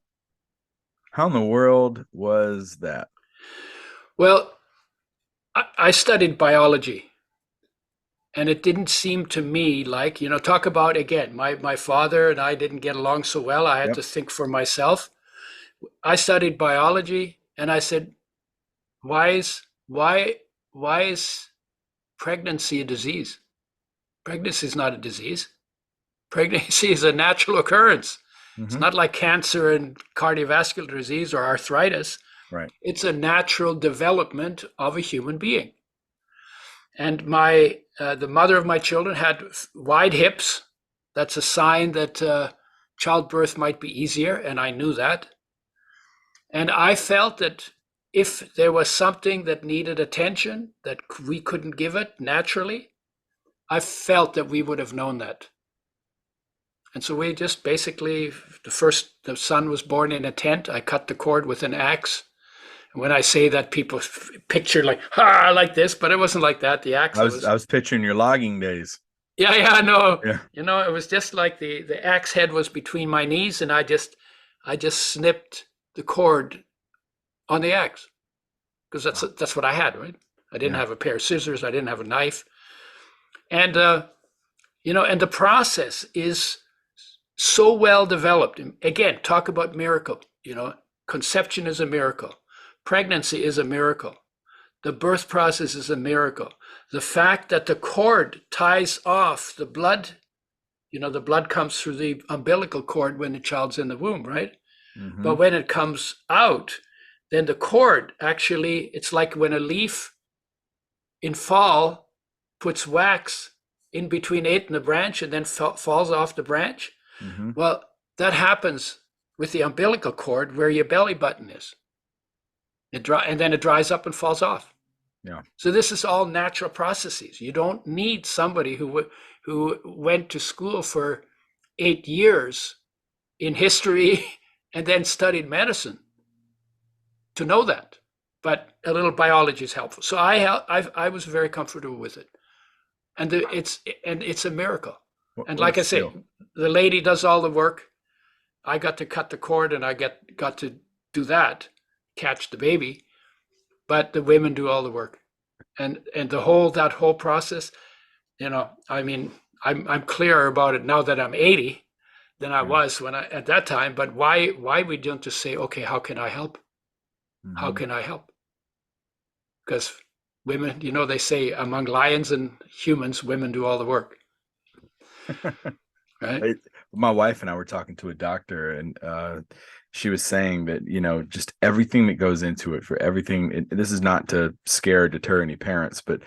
How in the world was that? Well, I studied biology, and it didn't seem to me like, talk about again, my father and I didn't get along so well. I had Yep. to think for myself. I studied biology, and I said, why is why why is pregnancy a disease? Pregnancy is not a disease. Pregnancy is a natural occurrence. It's Hmm. not like cancer and cardiovascular disease or arthritis. Right. It's a natural development of a human being. And the mother of my children had wide hips. That's a sign that childbirth might be easier, and I knew that. And I felt that if there was something that needed attention that we couldn't give it naturally, I felt that we would have known that. And so we just basically, the son was born in a tent. I cut the cord with an axe. And when I say that, people picture like this, but it wasn't like that. The axe, I I was was, I was picturing your logging days. yeah, no. Yeah. It was just like the axe head was between my knees, and I just snipped the cord on the axe because that's what I had, right? I didn't Yeah. have a pair of scissors. I didn't have a knife. And, and the process is so well developed. Again, talk about miracle. Conception is a miracle. Pregnancy is a miracle. The birth process is a miracle. The fact that the cord ties off the blood, the blood comes through the umbilical cord when the child's in the womb, right? Hmm. But when it comes out, then the cord actually, it's like when a leaf in fall puts wax in between it and the branch and then falls off the branch. Mm-hmm. Well, that happens with the umbilical cord where your belly button is. And then it dries up and falls off. Yeah. So this is all natural processes. You don't need somebody who went to school for 8 years in history and then studied medicine to know that. But a little biology is helpful. So I was very comfortable with it, and it's a miracle. And What a like I say, skill. the lady does all the work. I got to cut the cord, and I got to do that, catch the baby, but the women do all the work, and that whole process. I mean, I'm clearer about it now that I'm 80 than I Yeah. was when at that time. But why we don't just say, okay, how can I help? How Mm-hmm. can I help? Because women, they say among lions and humans, women do all the work, right? My wife and I were talking to a doctor, and she was saying that just everything that goes into it, for everything. This is not to scare or deter any parents, but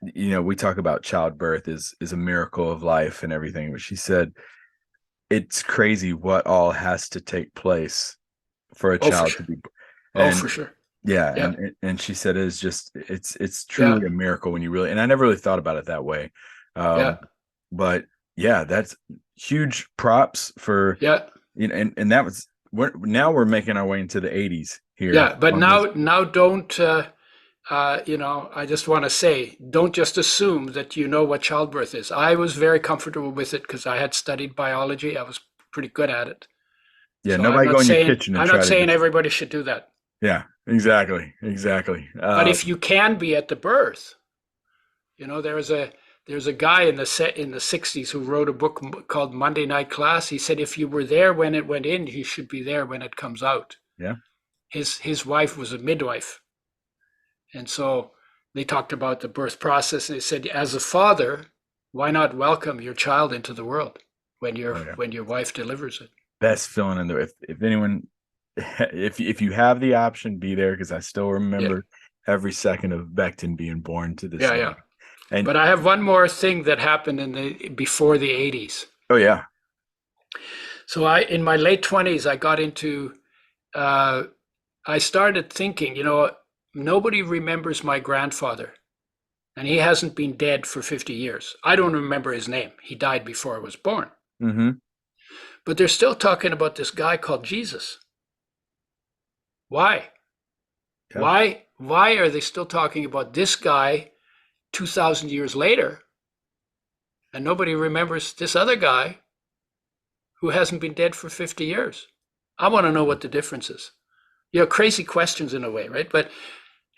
we talk about childbirth is a miracle of life and everything. But she said it's crazy what all has to take place for a Oh, for child to sure. be, Oh, and for sure. yeah, Yeah. and she said it's Yeah. truly a miracle when you really, and I never really thought about it that way. Yeah. um but yeah, that's huge props for, Yeah. and that was, we're making our way into the 80s here Yeah. But on this. now don't, I just want to say, don't just assume that you know what childbirth is. I was very comfortable with it because I had studied biology. I was pretty good at it. Yeah, So I'm nobody not go in your saying kitchen and I'm not try to saying just, everybody should do that. yeah, exactly. But if you can be at the birth, there's a guy in the 60s who wrote a book called Monday Night Class. He said if you were there when it went in, you should be there when it comes out. Yeah. His wife was a midwife, and so they talked about the birth process. And they said, as a father, why not welcome your child into the world when Oh yeah, your wife delivers it? best feeling in there. If anyone, if you have the option, be there, because I still Yeah, remember every second of Becton being born to this yeah, day. yeah. And But I have one more thing that happened before the 80s. oh yeah. So in my late 20s, I got into, uh, I started thinking, nobody remembers my grandfather, and he hasn't been dead for 50 years. I don't remember his name. He died before I was born. Mm-hmm. But they're still talking about this guy called Jesus. Why? Yeah. Why are they still talking about this guy 2,000 years later, and nobody remembers this other guy who hasn't been dead for 50 years? I want to know what the difference is. Crazy questions in a way, right? But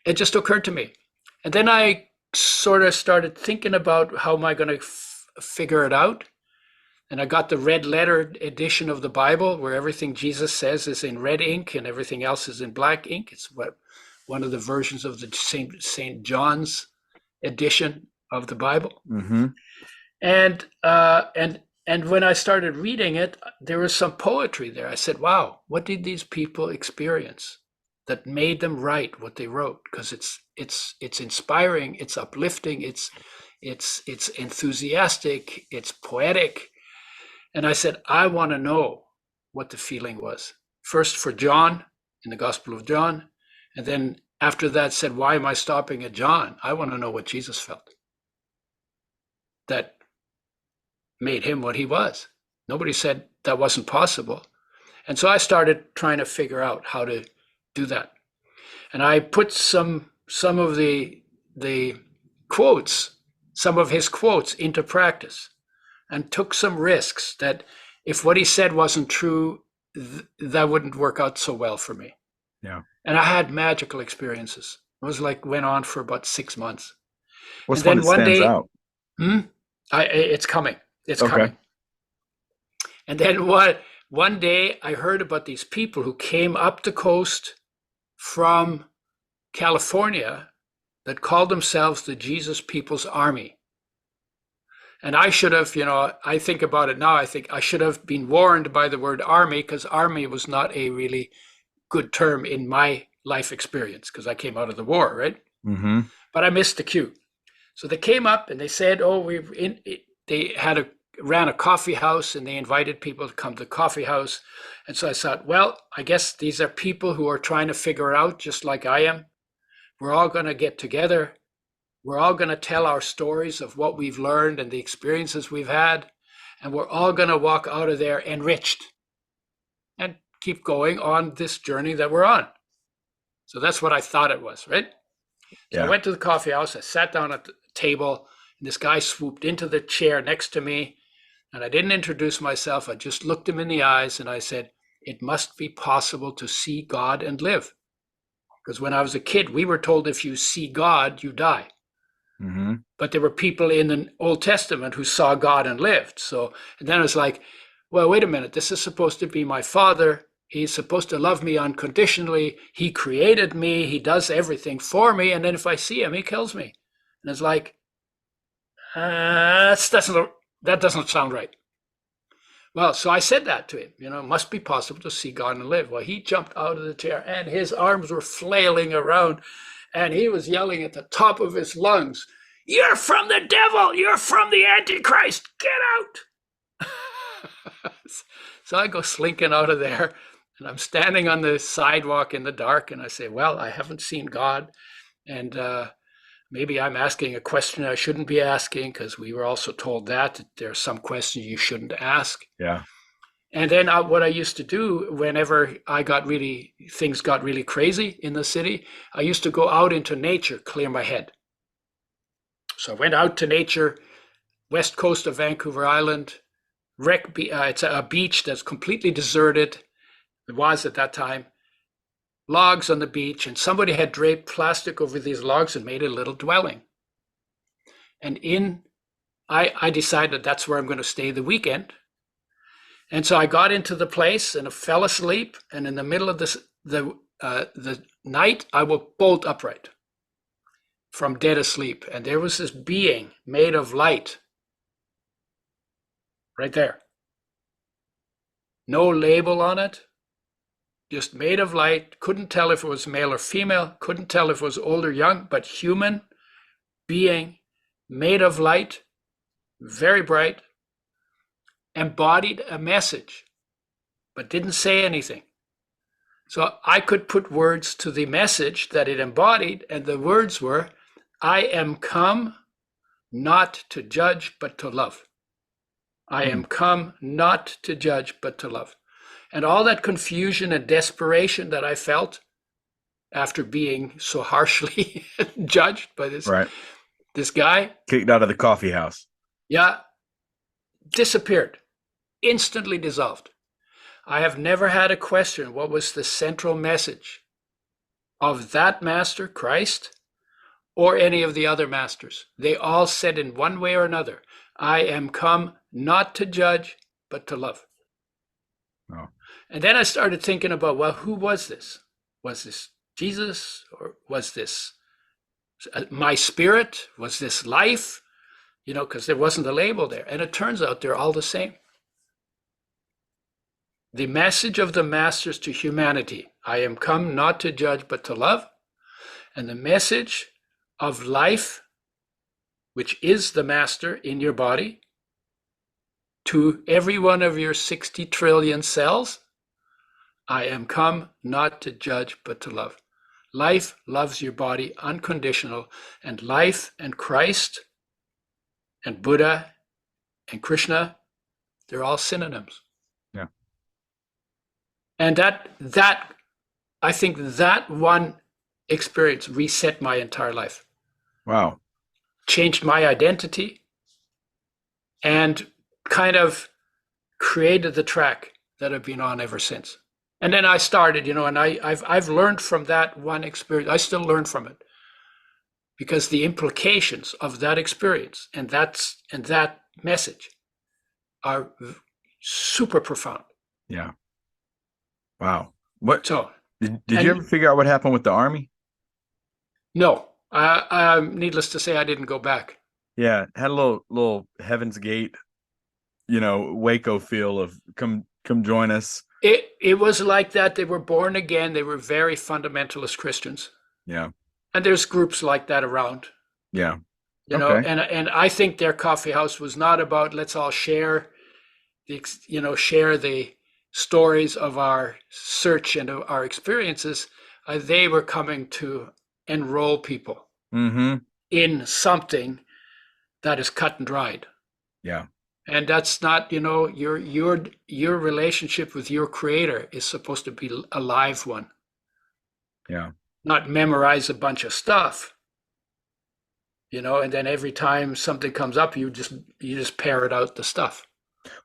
it just occurred to me. And then I sort of started thinking about how am I going to figure it out. And I got the red letter edition of the Bible where everything Jesus says is in red ink and everything else is in black ink. It's one of the versions of the St. John's edition of the Bible. Mm-hmm. And when I started reading it, there was some poetry there. I said, "Wow, what did these people experience that made them write what they wrote?" Because it's inspiring, it's uplifting, it's enthusiastic, it's poetic. And I said, I want to know what the feeling was. First for John in the Gospel of John, and then after that said, why am I stopping at John? I want to know what Jesus felt. That made him what he was. Nobody said that wasn't possible. And so I started trying to figure out how to do that. And I put some of the quotes, some of his quotes into practice and took some risks that if what he said wasn't true, that wouldn't work out so well for me. Yeah. And I had magical experiences. It was like went on for about 6 months. And What's one then that one stands day, out? it's coming. It's Okay. coming. And then one day I heard about these people who came up the coast from California that called themselves the Jesus People's Army. And I should have, I think about it now, I think I should have been warned by the word army, because army was not a really good term in my life experience because I came out of the war, right? Mm-hmm. But I missed the cue. So they came up and they said, "Oh, they ran a coffee house and they invited people to come to the coffee house." And so I thought, well, I guess these are people who are trying to figure it out just like I am. We're all going to get together. We're all going to tell our stories of what we've learned and the experiences we've had. And we're all going to walk out of there enriched and keep going on this journey that we're on. So that's what I thought it was, right? So I Yeah. went to the coffee house. I sat down at the table, and this guy swooped into the chair next to me. And I didn't introduce myself. I just looked him in the eyes and I said, "It must be possible to see God and live." Because when I was a kid, we were told if you see God, you die. Hmm. But there were people in the Old Testament who saw God and lived. So, and then it was like, well, wait a minute. This is supposed to be my father. He's supposed to love me unconditionally. He created me. He does everything for me. And then if I see him, he kills me. And it's like, that doesn't sound right. Well, so I said that to him, it must be possible to see God and live. Well, he jumped out of the chair and his arms were flailing around and he was yelling at the top of his lungs, "You're from the devil! You're from the Antichrist! Get out!" So I go slinking out of there and I'm standing on the sidewalk in the dark and I say, "Well, I haven't seen God. And maybe I'm asking a question I shouldn't be asking because we were also told that there are some questions you shouldn't ask." Yeah. And then what I used to do whenever things got really crazy in the city, I used to go out into nature, clear my head. So I went out to nature, west coast of Vancouver Island. It's a beach that's completely deserted. It was at that time. Logs on the beach, and somebody had draped plastic over these logs and made a little dwelling. And I decided that's where I'm going to stay the weekend. And so I got into the place and I fell asleep. And in the middle of the night, I woke bolt upright from dead asleep. And there was this being made of light right there. No label on it, just made of light. Couldn't tell if it was male or female. Couldn't tell if it was old or young, but human being made of light, very bright, embodied a message, but didn't say anything. So I could put words to the message that it embodied, and the words were, "I am come not to judge, but to love. I am come not to judge, but to love." And all that confusion and desperation that I felt after being so harshly judged by Right. this guy, Kicked out of the coffee house. yeah, disappeared, instantly dissolved. I have never had a question what was the central message of that master, Christ, or any of the other masters. They all said in one way or another, "I am come not to judge, but to love." Oh. And then I started thinking about, well, who was this? Was this Jesus, or was this my spirit? Was this life? Because there wasn't a label there. And it turns out they're all the same. The message of the masters to humanity, "I am come not to judge, but to love." And the message of life, which is the master in your body, to every one of your 60 trillion cells, "I am come not to judge, but to love." Life loves your body unconditional, and life and Christ and Buddha and Krishna, they're all synonyms. Yeah. And that I think that one experience reset my entire life, Wow. changed my identity, and kind of created the track that I've been on ever since. And then I started, and I've learned from that one experience. I still learn from it because the implications of that experience and that message are super profound. Yeah. Wow. What So, did you ever figure out what happened with the army? no, needless to say, I didn't go back. Yeah, had a little Heaven's Gate, Waco feel of come join us. It was like that. They were born again. They were very fundamentalist Christians. Yeah. And there's groups like that around. Yeah. Okay. and I think their coffee house was not about let's all share share the stories of our search and of our experiences. They were coming to enroll people Mm-hmm. in something that is cut and dried. Yeah. And that's not, your relationship with your creator is supposed to be a live one, Yeah. not memorize a bunch of stuff, and then every time something comes up, you just parrot out the stuff.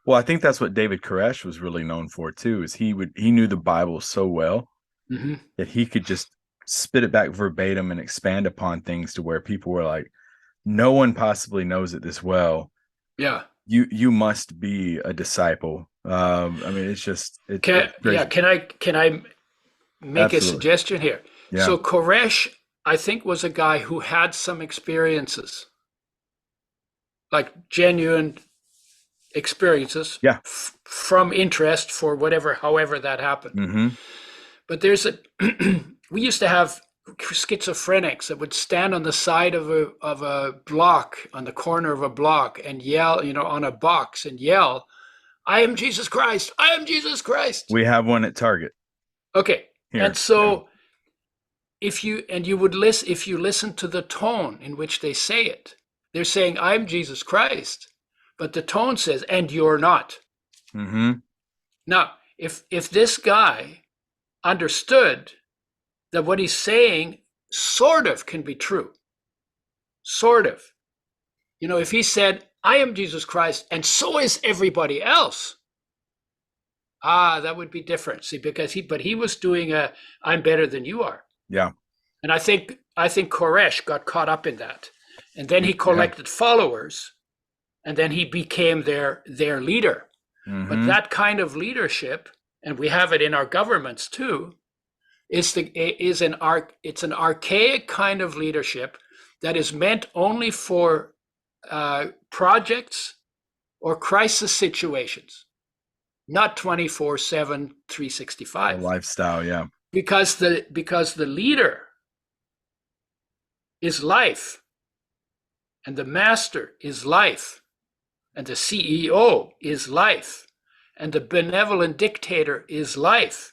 Well, I think that's what David Koresh was really known for too, is he knew the Bible so well Hmm. that he could just spit it back verbatim and expand upon things to where people were like, no one possibly knows it this well. Yeah. You must be a disciple. I mean, it's Yeah. crazy. Can I make a Absolutely. suggestion here? Yeah. So Koresh, I think, was a guy who had some experiences, like genuine experiences Yeah. from interest for whatever, however that happened. Mm-hmm. But we used to have schizophrenics that would stand on the side of a block, on the corner of a block, and yell, on a box and yell, "I am Jesus Christ! I am Jesus Christ!" We have one at Target Okay, and here. Yeah. so if you listen to the tone in which they say it, they're saying, "I'm Jesus Christ," but the tone says, "And you're not." Mm-hmm. Now, if this guy understood that what he's saying sort of can be true, sort of. If he said, "I am Jesus Christ, and so is everybody else," that would be different. See, but he was doing "I'm better than you are," Yeah. and I think Koresh got caught up in that, and then he Yeah. collected followers, and then he became their leader. But Mm-hmm. that kind of leadership, and we have it in our governments too, it's an archaic kind of leadership that is meant only for projects or crisis situations, not 24/7, The 365. lifestyle. Yeah. Because the leader is life, and the master is life, and the CEO is life, and the benevolent dictator is life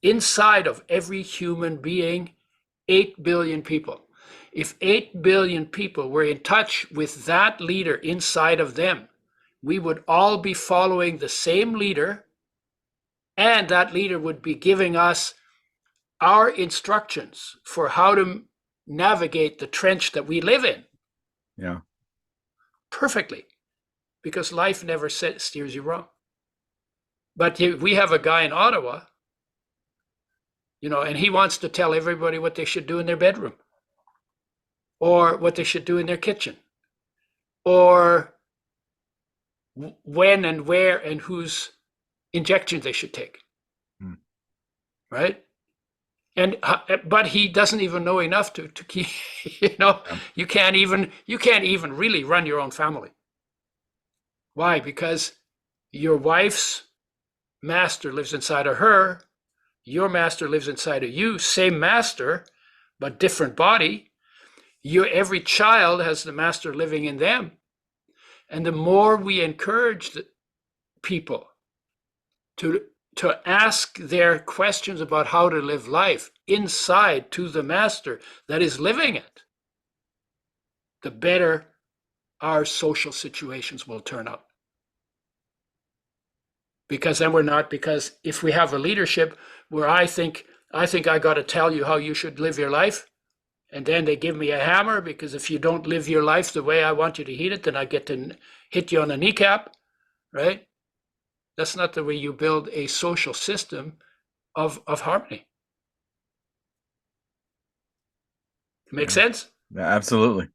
inside of every human being, 8 billion people. If 8 billion people were in touch with that leader inside of them, we would all be following the same leader, and that leader would be giving us our instructions for how to navigate the trench that we live in Yeah. perfectly, because life never steers you wrong. But we have a guy in Ottawa, and he wants to tell everybody what they should do in their bedroom, or what they should do in their kitchen, or when and where and whose injections they should take, Mm. right? And but he doesn't even know enough to keep. Yeah. You can't even really run your own family. Why? Because your wife's master lives inside of her, your master lives inside of you, same master, but different body. Every child has the master living in them. And the more we encourage the people to ask their questions about how to live life inside to the master that is living it, the better our social situations will turn out. Because then we're not, because if we have a leadership where I think I got to tell you how you should live your life, and then they give me a hammer, because if you don't live your life the way I want you to hit it, then I get to hit you on the kneecap, right? That's not the way you build a social system of harmony. Make Yeah. sense? Yeah, absolutely.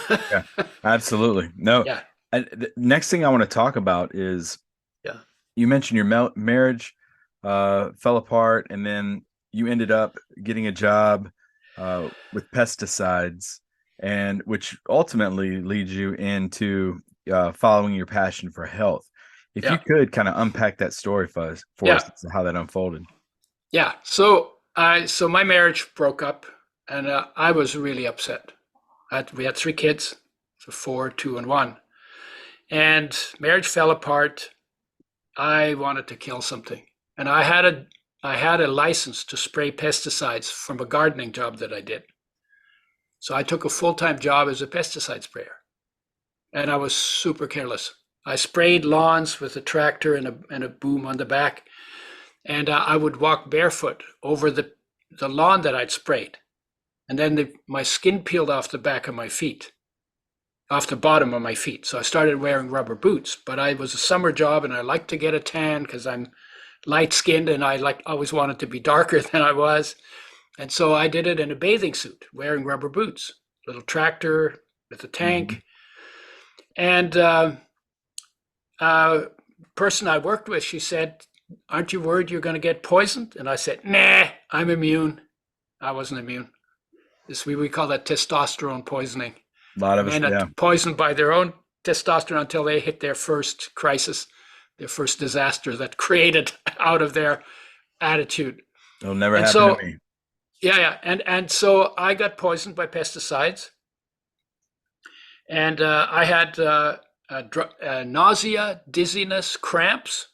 Yeah. Absolutely. No. Yeah, And the next thing I want to talk about is yeah, you mentioned your marriage fell apart, and then you ended up getting a job with pesticides, and which ultimately leads you into following your passion for health. If you yeah, could kind of unpack that story for us, yeah, how that unfolded. yeah. So my marriage broke up, and I was really upset. We had 3 kids, So 4, 2, and 1. And marriage fell apart. I wanted to kill something. And I had a license to spray pesticides from a gardening job that I did. So I took a full-time job as a pesticide sprayer. And I was super careless. I sprayed lawns with a tractor and a boom on the back. And I would walk barefoot over the lawn that I'd sprayed. And then my skin peeled off the back of my feet, off the bottom of my feet. So I started wearing rubber boots, but I was a summer job and I liked to get a tan because I'm light skinned and I always wanted to be darker than I was. And so I did it in a bathing suit, wearing rubber boots, little tractor with a tank. And person I worked with, she said, "Aren't you worried you're going to get poisoned?" And I said, "Nah, I'm immune." I wasn't immune. We call that testosterone poisoning. A lot of us, Men yeah. are poisoned by their own testosterone until they hit their first crisis, their first disaster that created out of their attitude. It'll never And happen so, to me. yeah. And so I got poisoned by pesticides. And I had nausea, dizziness, cramps,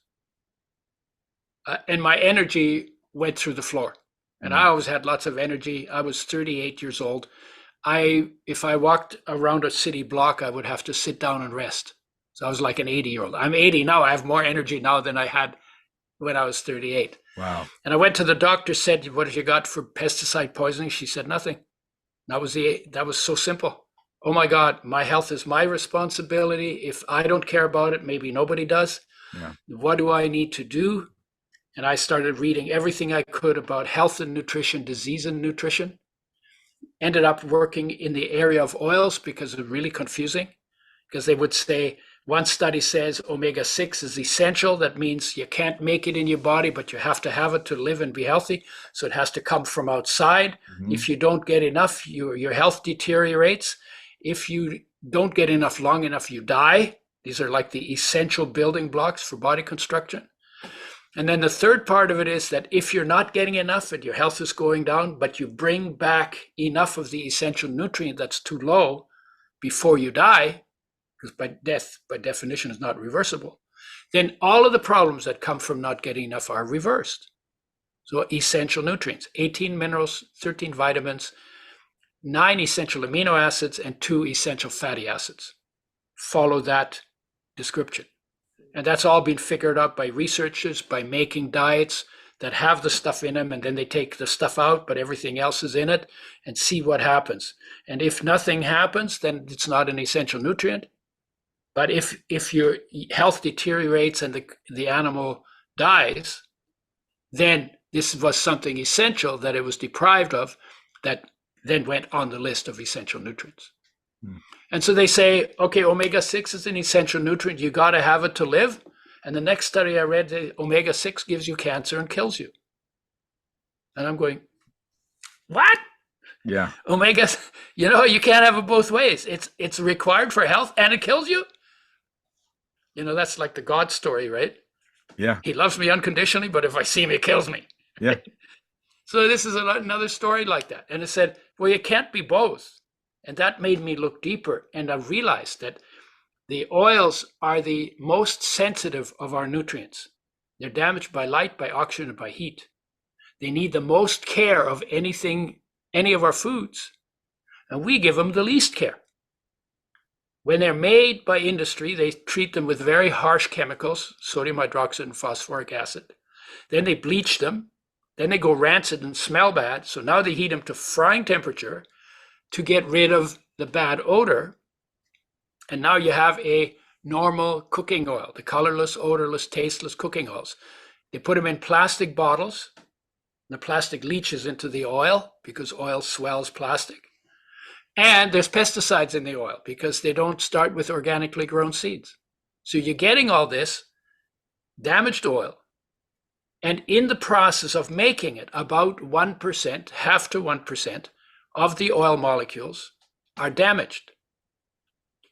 and my energy went through the floor. And I always had lots of energy. I was 38 years old. If I walked around a city block, I would have to sit down and rest. So I was like an 80-year-old. I'm 80 now. I have more energy now than I had when I was 38. Wow. And I went to the doctor, said, "What have you got for pesticide poisoning?" She said, "Nothing." That was so simple. Oh my God, my health is my responsibility. If I don't care about it, maybe nobody does. Yeah. What do I need to do? And I started reading everything I could about health and nutrition, disease and nutrition. Ended up working in the area of oils because it's really confusing. Because they would say, one study says omega-6 is essential. That means you can't make it in your body, but you have to have it to live and be healthy. So it has to come from outside. If you don't get enough, your health deteriorates. If you don't get enough long enough, you die. These are like the essential building blocks for body construction. And then the third part of it is that if you're not getting enough and your health is going down, but you bring back enough of the essential nutrient that's too low before you die, because death, by definition, is not reversible, then all of the problems that come from not getting enough are reversed. So essential nutrients, 18 minerals, 13 vitamins, 9 essential amino acids, and 2 essential fatty acids. Follow that description. And that's all been figured out by researchers, by making diets that have the stuff in them, and then they take the stuff out, but everything else is in it, and see what happens. And if nothing happens, then it's not an essential nutrient. But if your health deteriorates and the animal dies, then this was something essential that it was deprived of that then went on the list of essential nutrients. And so they say, okay, omega-6 is an essential nutrient. You got to have it to live. And the next study I read, the omega-6 gives you cancer and kills you. And I'm going, what? Yeah. Omega, you can't have it both ways. It's required for health and it kills you. That's like the God story, right? Yeah. He loves me unconditionally, but if I see him, he kills me. Yeah. So this is another story like that. And it said, well, you can't be both. And that made me look deeper. And I realized that the oils are the most sensitive of our nutrients. They're damaged by light, by oxygen, and by heat. They need the most care of any of our foods. And we give them the least care. When they're made by industry, they treat them with very harsh chemicals, sodium hydroxide and phosphoric acid. Then they bleach them. Then they go rancid and smell bad. So now they heat them to frying temperature to get rid of the bad odor. And now you have a normal cooking oil, the colorless, odorless, tasteless cooking oils. They put them in plastic bottles. The plastic leaches into the oil because oil swells plastic. And there's pesticides in the oil because they don't start with organically grown seeds. So you're getting all this damaged oil. And in the process of making it, about 1%, half to 1% of the oil molecules are damaged.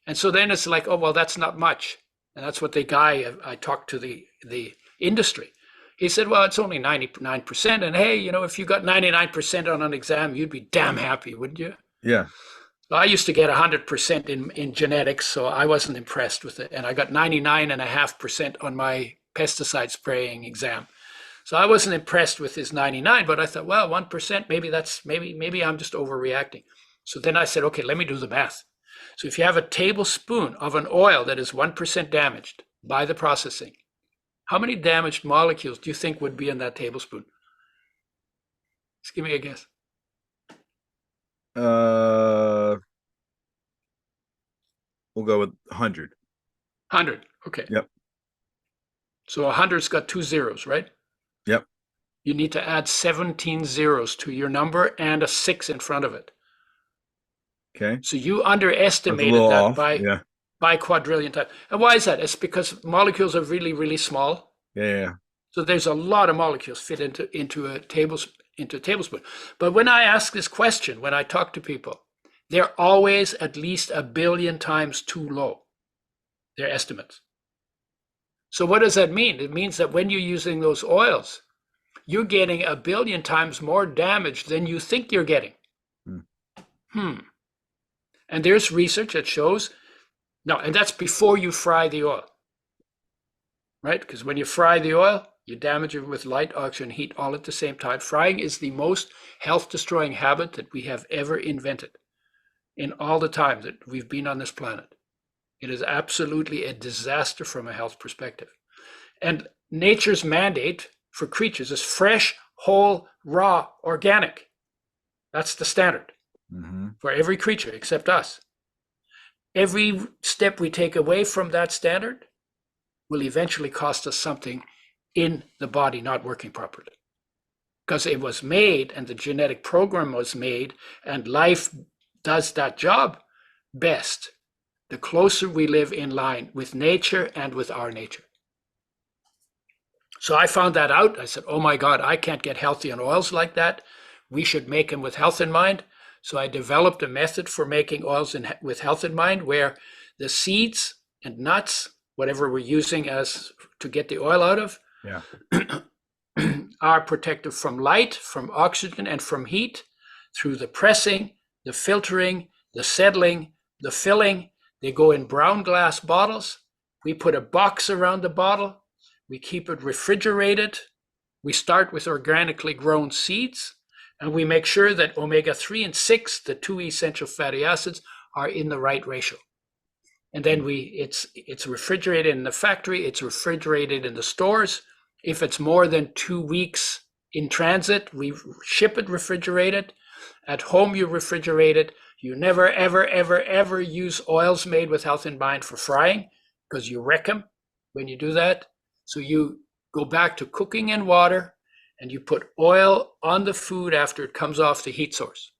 And so then it's like, oh, well, that's not much. And that's what the guy, I talked to the industry. He said, well, it's only 99%. And hey, if you got 99% on an exam, you'd be damn happy, wouldn't you? Yeah. I used to get 100% in genetics, so I wasn't impressed with it. And I got 99.5% on my pesticide spraying exam. So I wasn't impressed with his 99, but I thought, well, 1%, maybe I'm just overreacting. So then I said, okay, let me do the math. So if you have a tablespoon of an oil that is 1% damaged by the processing, how many damaged molecules do you think would be in that tablespoon? Just give me a guess. Uh, we'll go with 100. 100. Okay. Yep. So 100's got 2 zeros, right? Yep. You need to add 17 zeros to your number and a 6 in front of it. Okay. So you That's a underestimated little that off. Yeah. by quadrillion times. And why is that? It's because molecules are really, really small. Yeah. Yeah. So there's a lot of molecules fit into a tablespoon. But when I ask this question, when I talk to people, they're always at least a billion times too low, their estimates. So what does that mean? It means that when you're using those oils, you're getting a billion times more damage than you think you're getting. Hmm. Hmm. And there's research that shows, no, and that's before you fry the oil, right? Because when you fry the oil, you damage it with light, oxygen, heat all at the same time. Frying is the most health-destroying habit that we have ever invented in all the time that we've been on this planet. It is absolutely a disaster from a health perspective. And nature's mandate for creatures is fresh, whole, raw, organic. That's the standard for every creature except us. Every step we take away from that standard will eventually cost us something in the body not working properly. Because it was made and the genetic program was made, and life does that job best the closer we live in line with nature and with our nature. So I found that out. I said, oh my God, I can't get healthy on oils like that. We should make them with health in mind. So I developed a method for making oils with health in mind, where the seeds and nuts, whatever we're using as to get the oil out of, Yeah. are protected from light, from oxygen, and from heat through the pressing, the filtering, the settling, the filling. They go in brown glass bottles. We put a box around the bottle. We keep it refrigerated. We start with organically grown seeds, and we make sure that omega-3 and 6, the two essential fatty acids, are in the right ratio. And then it's refrigerated in the factory, it's refrigerated in the stores. If it's more than 2 weeks in transit, we ship it refrigerated. At home, you refrigerate it. You never, ever, ever, ever use oils made with health in mind for frying, because you wreck them when you do that. So you go back to cooking in water, and you put oil on the food after it comes off the heat source,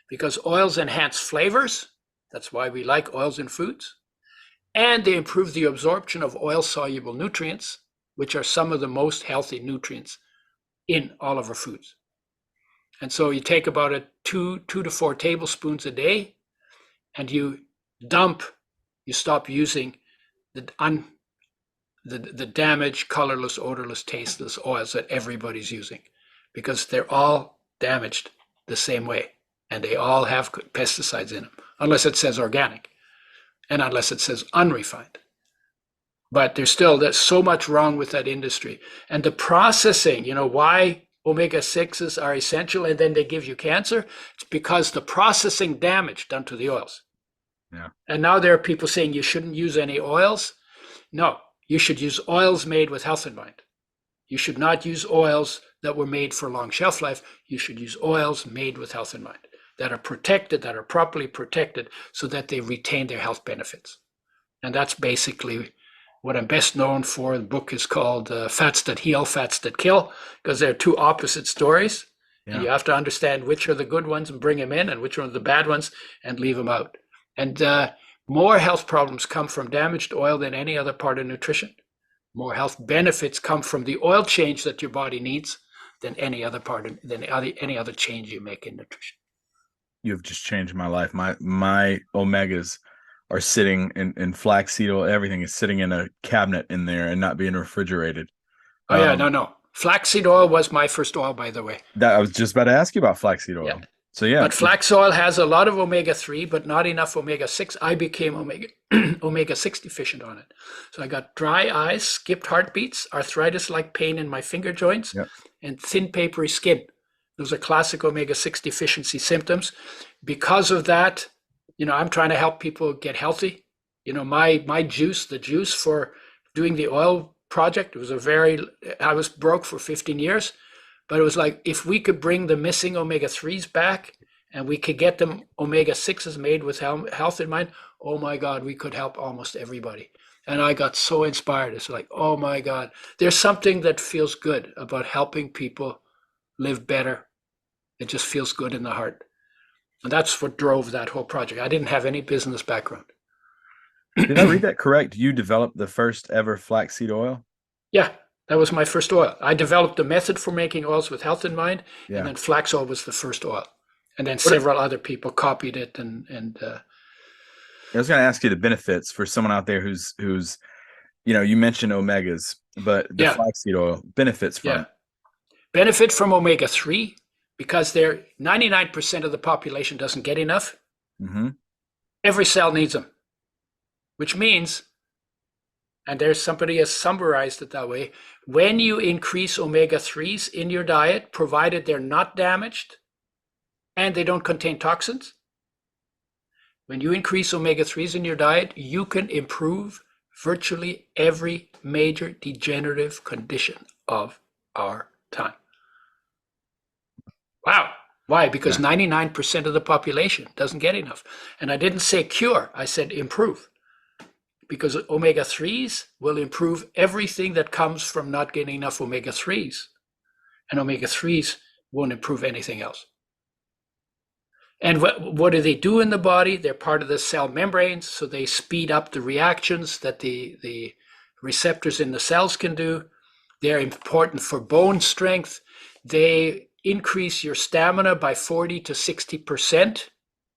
because oils enhance flavors. That's why we like oils in foods. And they improve the absorption of oil-soluble nutrients, which are some of the most healthy nutrients in all of our foods. And so you take about two to 4 tablespoons a day, and you stop using the damaged, colorless, odorless, tasteless oils that everybody's using, because they're all damaged the same way, and they all have pesticides in them, unless it says organic, and unless it says unrefined. But there's so much wrong with that industry. And the processing, why omega-6s are essential and then they give you cancer? It's because the processing damage done to the oils. Yeah. And now there are people saying you shouldn't use any oils. No, you should use oils made with health in mind. You should not use oils that were made for long shelf life. You should use oils made with health in mind, that are protected, that are properly protected, so that they retain their health benefits. And that's basically what I'm best known for. The book is called Fats That Heal, Fats That Kill, because they're two opposite stories. Yeah. And you have to understand which are the good ones and bring them in, and which are the bad ones and leave them out. And more health problems come from damaged oil than any other part of nutrition. More health benefits come from the oil change that your body needs than any other change you make in nutrition. You've just changed my life. My omegas are sitting in flaxseed oil. Everything is sitting in a cabinet in there and not being refrigerated. Oh yeah, no. Flaxseed oil was my first oil, by the way. That I was just about to ask you about flaxseed oil. Yeah. So yeah, But flax oil has a lot of omega-3, but not enough omega-6. I became omega-6 deficient on it. So I got dry eyes, skipped heartbeats, arthritis-like pain in my finger joints, yeah. and thin, papery skin. Those are classic omega-6 deficiency symptoms. Because of that, I'm trying to help people get healthy. My juice, the juice for doing the oil project, I was broke for 15 years. But it was like, if we could bring the missing omega-3s back and we could get them omega-6s made with health in mind, oh my God, we could help almost everybody. And I got so inspired. It's like, oh my God, there's something that feels good about helping people live better. It just feels good in the heart. And that's what drove that whole project. I didn't have any business background. Did I read that correct? You developed the first ever flaxseed oil? Yeah, that was my first oil. I developed a method for making oils with health in mind, and Yeah. then flax oil was the first oil. And then What several other people copied it, and I was going to ask you the benefits for someone out there you mentioned omegas, but the yeah, flaxseed oil benefits from yeah. Benefit from omega-3 because they're 99% of the population doesn't get enough. it. Hmm. Every cell needs them, which means, and there's somebody has summarized it that way, when you increase omega-3s in your diet, provided they're not damaged and they don't contain toxins, when you increase omega-3s in your diet, you can improve virtually every major degenerative condition of our time. Wow. Why? Because Yeah. 99% of the population doesn't get enough. And I didn't say cure, I said improve. Because omega-3s will improve everything that comes from not getting enough omega-3s. And omega-3s won't improve anything else. And what do they do in the body? They're part of the cell membranes, so they speed up the reactions that the receptors in the cells can do. They're important for bone strength. They increase your stamina by 40 to 60%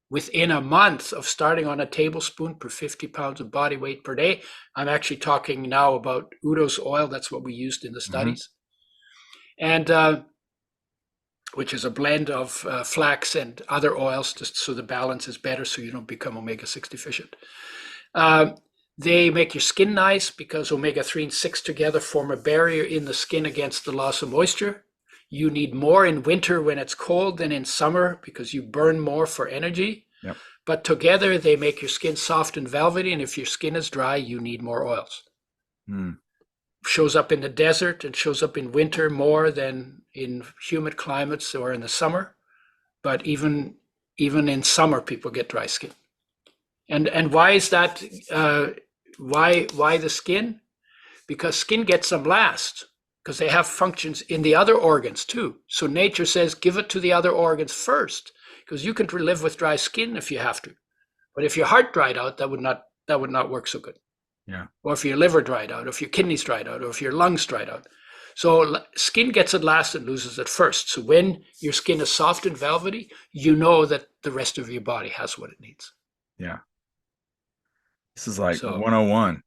within a month of starting on a tablespoon per 50 pounds of body weight per day. I'm actually talking now about Udo's oil. That's what we used in the Hmm. studies. And which is a blend of flax and other oils, just so the balance is better, so you don't become omega-6 deficient. They make your skin nice because omega-3 and 6 together form a barrier in the skin against the loss of moisture. You need more in winter when it's cold than in summer because you burn more for energy. Yep. But together they make your skin soft and velvety, and if your skin is dry, you need more oils. Mm. Shows up in the desert and shows up in winter more than in humid climates or in the summer. But even in summer, people get dry skin. And why is that? Why the skin? Because skin gets them last because they have functions in the other organs too. So nature says give it to the other organs first because you can live with dry skin if you have to. But if your heart dried out, that would not work so good. Yeah. Or if your liver dried out, or if your kidneys dried out, or if your lungs dried out. So skin gets it last and loses it first. So when your skin is soft and velvety, you know that the rest of your body has what it needs. Yeah. This is like So 101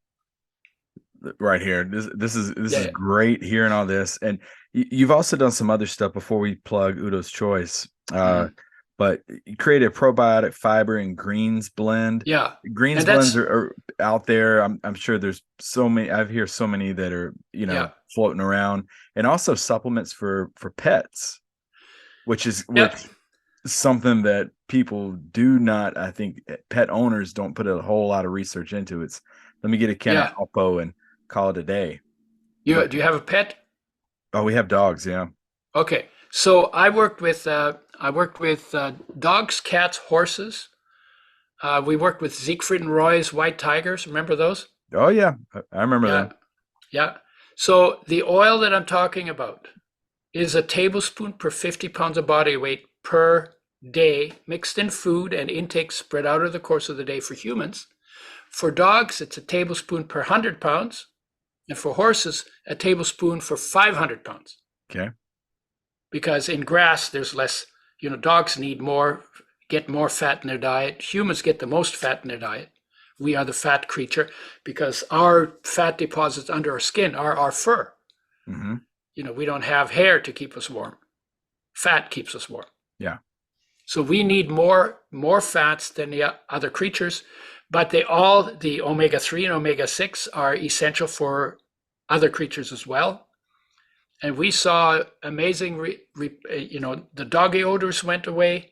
right here. This is yeah, great hearing all this. And you've also done some other stuff before we plug Udo's Choice. mhm. But you created a probiotic fiber and greens blend. Yeah, Greens and blends that's are out there. I'm sure there's so many. I've heard so many that are yeah, floating around, and also supplements for pets, which yeah, something that people do not. I think pet owners don't put a whole lot of research into. It's let me get a can of yeah. Alpo and call it a day. You But do you have a pet? oh, we have dogs. Yeah. Okay, so I worked with dogs, cats, horses. We worked with Siegfried and Roy's white tigers. Remember those? Oh yeah, I remember Yeah, them. yeah. So the oil that I'm talking about is a tablespoon per 50 pounds of body weight per day, mixed in food and intake spread out over the course of the day for humans. For dogs, it's a tablespoon per 100 pounds, and for horses, a tablespoon for 500 pounds. Okay. Because in grass, there's less, dogs get more fat in their diet. Humans get the most fat in their diet. We are the fat creature because our fat deposits under our skin are our fur. Mm-hmm. We don't have hair to keep us warm. Fat keeps us warm. Yeah. So we need more fats than the other creatures, but the omega-3 and omega-6 are essential for other creatures as well. And we saw amazing, the doggy odors went away.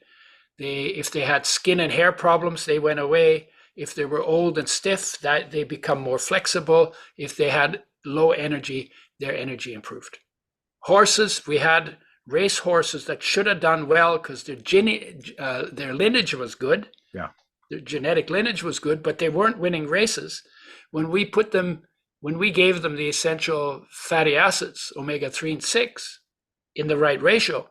If they had skin and hair problems, they went away. If they were old and stiff, that they become more flexible. If they had low energy, their energy improved. Horses, we had race horses that should have done well because their lineage was good. Yeah. Their genetic lineage was good, but they weren't winning races. When we gave them the essential fatty acids, omega-3 and 6, in the right ratio,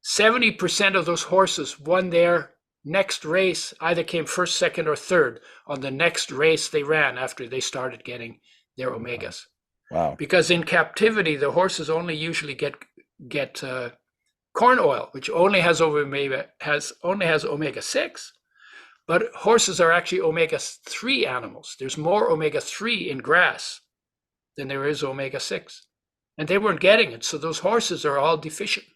70% of those horses won their next race, either came first, second, or third on the next race they ran after they started getting their omegas. Wow. Because in captivity, the horses only usually get corn oil, which only has omega-6. But horses are actually omega-3 animals. There's more omega-3 in grass than there is omega-6. And they weren't getting it. So those horses are all deficient.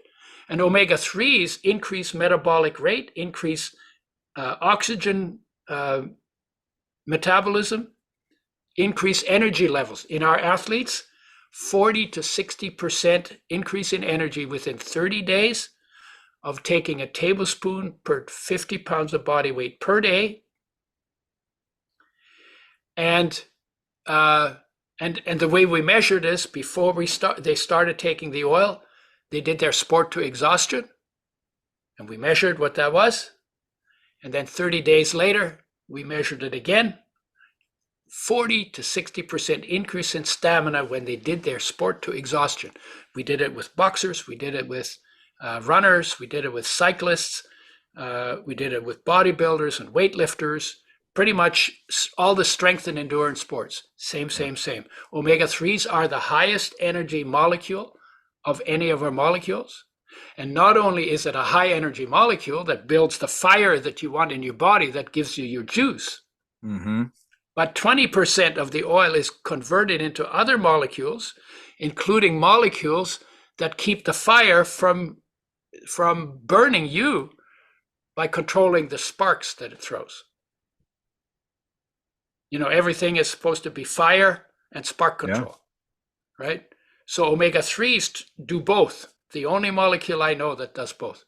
And omega-3s increase metabolic rate, increase oxygen metabolism, increase energy levels. In our athletes, 40 to 60% increase in energy within 30 days of taking a tablespoon per 50 pounds of body weight per day. And the way we measure this, before they started taking the oil, they did their sport to exhaustion, and we measured what that was. And then 30 days later, we measured it again. 40 to 60% increase in stamina when they did their sport to exhaustion. We did it with boxers, we did it with runners, we did it with cyclists, we did it with bodybuilders and weightlifters, pretty much all the strength and endurance sports. Same. Omega-3s are the highest energy molecule of any of our molecules. And not only is it a high energy molecule that builds the fire that you want in your body that gives you your juice, but 20% of the oil is converted into other molecules, including molecules that keep the fire from burning you by controlling the sparks that it throws. Everything is supposed to be fire and spark control, right? So omega-3s do both. The only molecule I know that does both.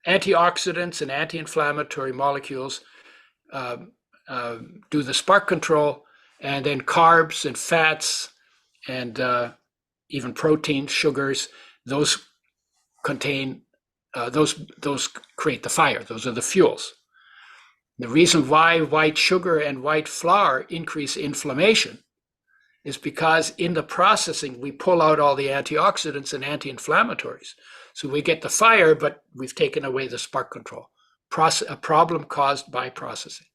Antioxidants and anti-inflammatory molecules do the spark control, and then carbs and fats and even proteins, sugars, those contain those create the fire. Those are the fuels. The reason why white sugar and white flour increase inflammation is because in the processing, we pull out all the antioxidants and anti-inflammatories. So we get the fire, but we've taken away the spark control. A problem caused by processing.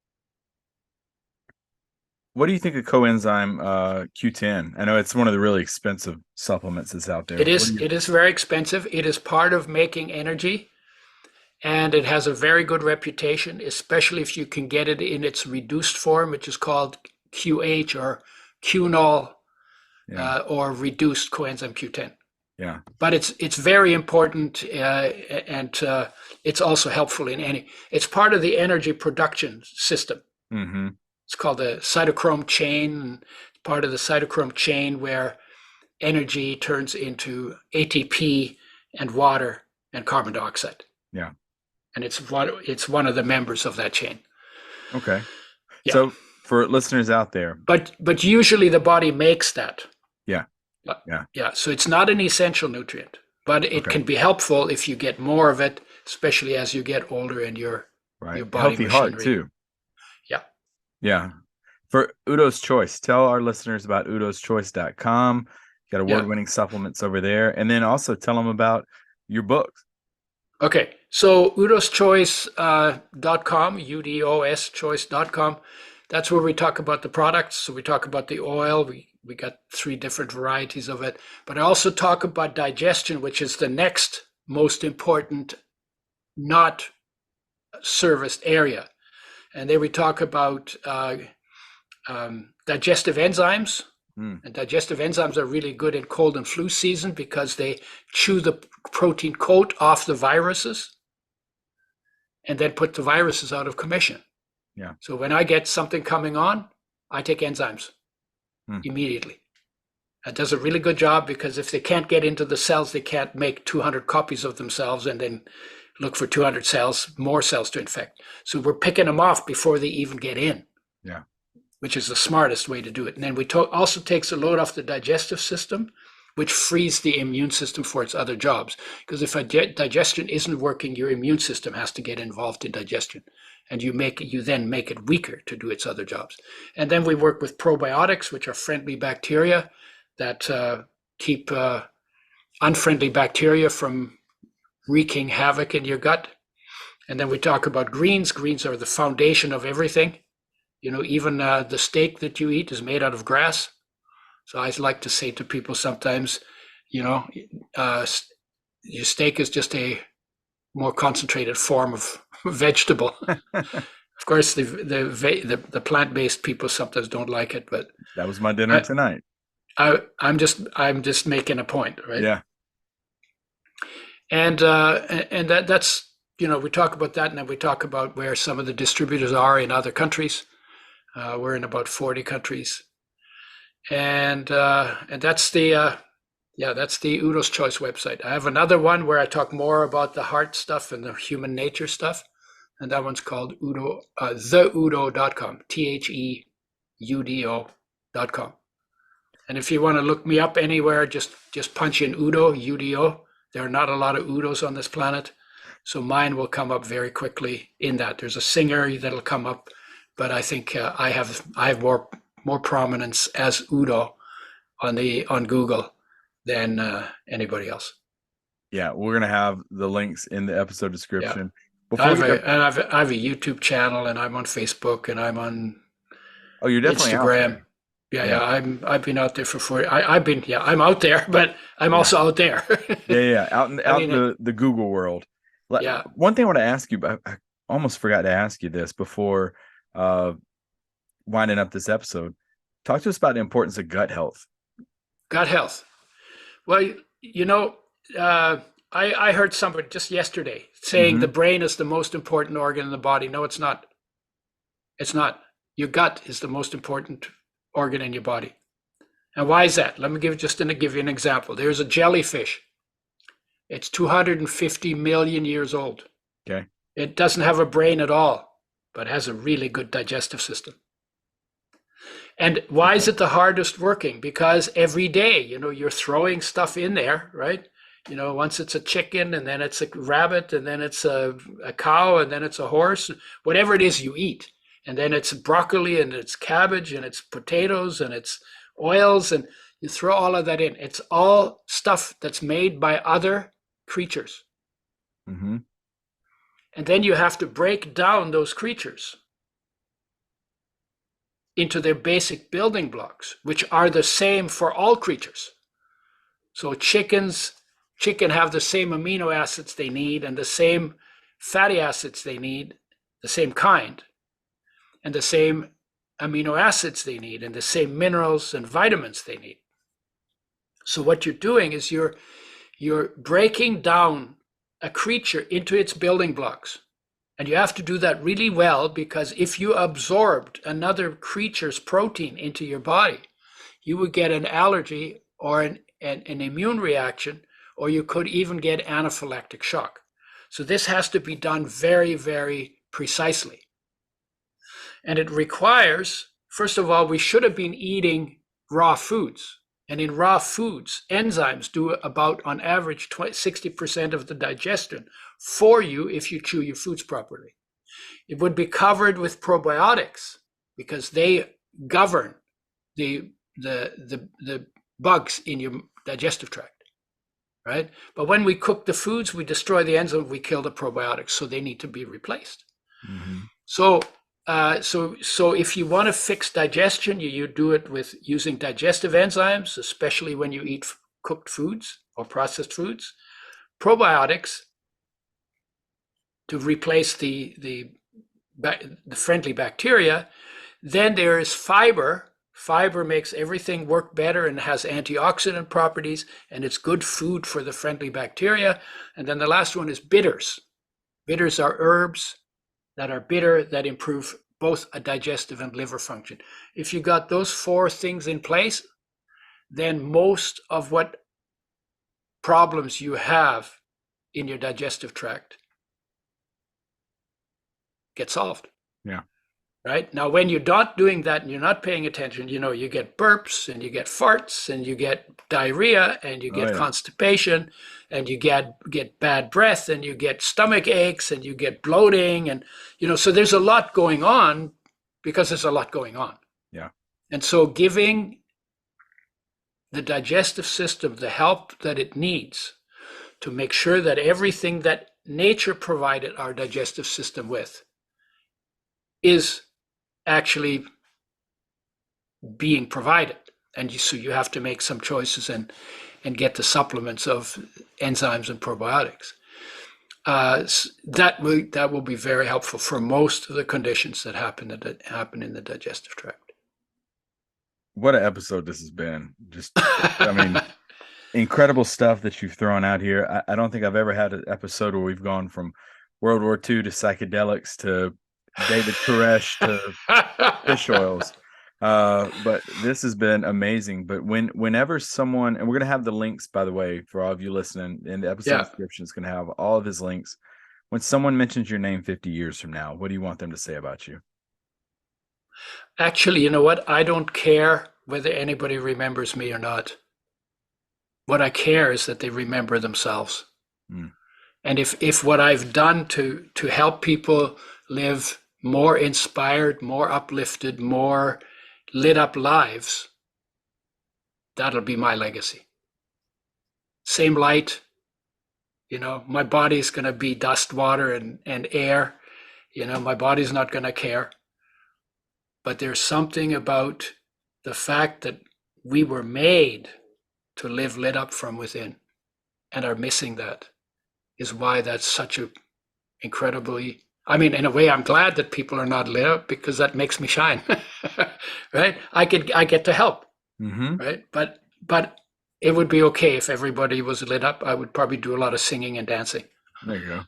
What do you think of coenzyme Q10? I know it's one of the really expensive supplements that's out there. It is very expensive. It is part of making energy, and it has a very good reputation, especially if you can get it in its reduced form, which is called QH or QNOL, or reduced coenzyme Q10. Yeah. But it's very important, and it's also helpful it's part of the energy production system. Mm-hmm. It's called the cytochrome chain, part of the cytochrome chain where energy turns into ATP and water and carbon dioxide. Yeah. And it's one of the members of that chain. Okay. Yeah. So for listeners out there. But usually the body makes that. Yeah. Yeah. So it's not an essential nutrient, but it can be helpful if you get more of it, especially as you get older and your body healthy machinery. Heart too. Yeah. For Udo's Choice, tell our listeners about udoschoice.com. You got award-winning supplements over there. And then also tell them about your books. Okay. So udoschoice.com, udoschoice.com. That's where we talk about the products. So we talk about the oil. We got 3 different varieties of it. But I also talk about digestion, which is the next most important not serviced area. And then we talk about digestive enzymes, Mm. And digestive enzymes are really good in cold and flu season because they chew the protein coat off the viruses and then put the viruses out of commission. Yeah. So when I get something coming on, I take enzymes Mm. immediately. It does a really good job because if they can't get into the cells, they can't make 200 copies of themselves and then look for 200 cells, more cells to infect. So we're picking them off before they even get in, Yeah. which is the smartest way to do it. And then we also takes a load off the digestive system, which frees the immune system for its other jobs. Because if digestion isn't working, your immune system has to get involved in digestion, and you then make it weaker to do its other jobs. And then we work with probiotics, which are friendly bacteria that keep unfriendly bacteria from wreaking havoc in your gut. And then we talk about greens. Greens are the foundation of everything. Even the steak that you eat is made out of grass. So I like to say to people sometimes, your steak is just a more concentrated form of vegetable. Of course, the plant-based people sometimes don't like it, but That was my dinner I, tonight. I'm just making a point, right? Yeah. And that's we talk about that, and then we talk about where some of the distributors are in other countries. We're in about 40 countries, and that's that's the Udo's Choice website. I have another one where I talk more about the heart stuff and the human nature stuff, and that one's called Udo, theudo.com, theudo.com. And if you want to look me up anywhere, just punch in Udo, UDO. There are not a lot of Udos on this planet, so mine will come up very quickly in that. There's a singer that'll come up, but I think I have more prominence as Udo on Google than anybody else. Yeah, we're gonna have the links in the episode Yeah, description. I Before have we a I have a, I have a YouTube channel, and I'm on Facebook, and I'm on oh, you're definitely out Instagram. there. Yeah, Yeah, I've been out there for 40. I've been I'm out there, but I'm yeah, also out there. yeah. I Out mean, in the Google world. yeah, One thing I want to ask you, but I almost forgot to ask you this before uh winding up this episode. Talk to us about the importance of gut health. gut health. Well, you know, uh, I heard somebody just yesterday saying the Mm-hmm. brain is the most important organ in the body. No, it's not. It's not. Your gut is the most important organ in your body. And why is that? Let me give you an example. There's a jellyfish. It's 250 million years old. Okay. It doesn't have a brain at all, but has a really good digestive system. And why is Okay. it the hardest working? Because every day, you're throwing stuff in there, right? Once it's a chicken, and then it's a rabbit, and then it's a cow, and then it's a horse, whatever it is you eat. And then it's broccoli, and it's cabbage, and it's potatoes, and it's oils, and you throw all of that in. It's all stuff that's made by other creatures. Mm-hmm. And then you have to break down those creatures into their basic building blocks, which are the same for all creatures. So chicken have the same amino acids they need and the same fatty acids they need, the same kind, and the same amino acids they need, and the same minerals and vitamins they need. So what you're doing is you're breaking down a creature into its building blocks. And you have to do that really well, because if you absorbed another creature's protein into your body, you would get an allergy or an immune reaction, or you could even get anaphylactic shock. So this has to be done very, very precisely. And it requires, first of all, we should have been eating raw foods. And in raw foods, enzymes do about, on average, 60% of the digestion for you if you chew your foods properly. It would be covered with probiotics because they govern the bugs in your digestive tract, right? But when we cook the foods, we destroy the enzyme, we kill the probiotics, so they need to be replaced. Mm-hmm. So if you want to fix digestion, you do it with using digestive enzymes, especially when you eat cooked foods or processed foods, probiotics to replace the friendly bacteria. Then there is fiber Fiber makes everything work better and has antioxidant properties, and it's good food for the friendly bacteria. And then the last one is bitters. Bitters are herbs that are bitter that improve both a digestive and liver function. If you got those four things in place, then most of what problems you have in your digestive tract get solved. Yeah. Right now, when you're not doing that and you're not paying attention, you get burps and you get farts and you get diarrhea and you Oh get yeah. constipation and you get bad breath and you get stomach aches and you get bloating, and so there's a lot going on because there's a lot going on. Yeah. And so giving the digestive system the help that it needs to make sure that everything that nature provided our digestive system with is actually being provided. And so you have to make some choices and get the supplements of enzymes and probiotics. That will be very helpful for most of the conditions that happen in the digestive tract. What an episode this has been. Just, I mean, incredible stuff that you've thrown out here. I don't think I've ever had an episode where we've gone from World War II to psychedelics to David Koresh to fish oils. But this has been amazing. But whenever someone, and we're gonna have the links, by the way, for all of you listening, in the episode description is gonna have all of his links. When someone mentions your name 50 years from now, what do you want them to say about you? Actually, you know what? I don't care whether anybody remembers me or not. What I care is that they remember themselves. Mm. And if what I've done to help people live more inspired, more uplifted, more lit up lives, that'll be my legacy. Same light, my body's going to be dust, water, and air. My body's not going to care. But there's something about the fact that we were made to live lit up from within and are missing that, is why that's such a incredibly, I mean, in a way, I'm glad that people are not lit up because that makes me shine, right? I get to help, right? But it would be okay if everybody was lit up. I would probably do a lot of singing and dancing. There you go.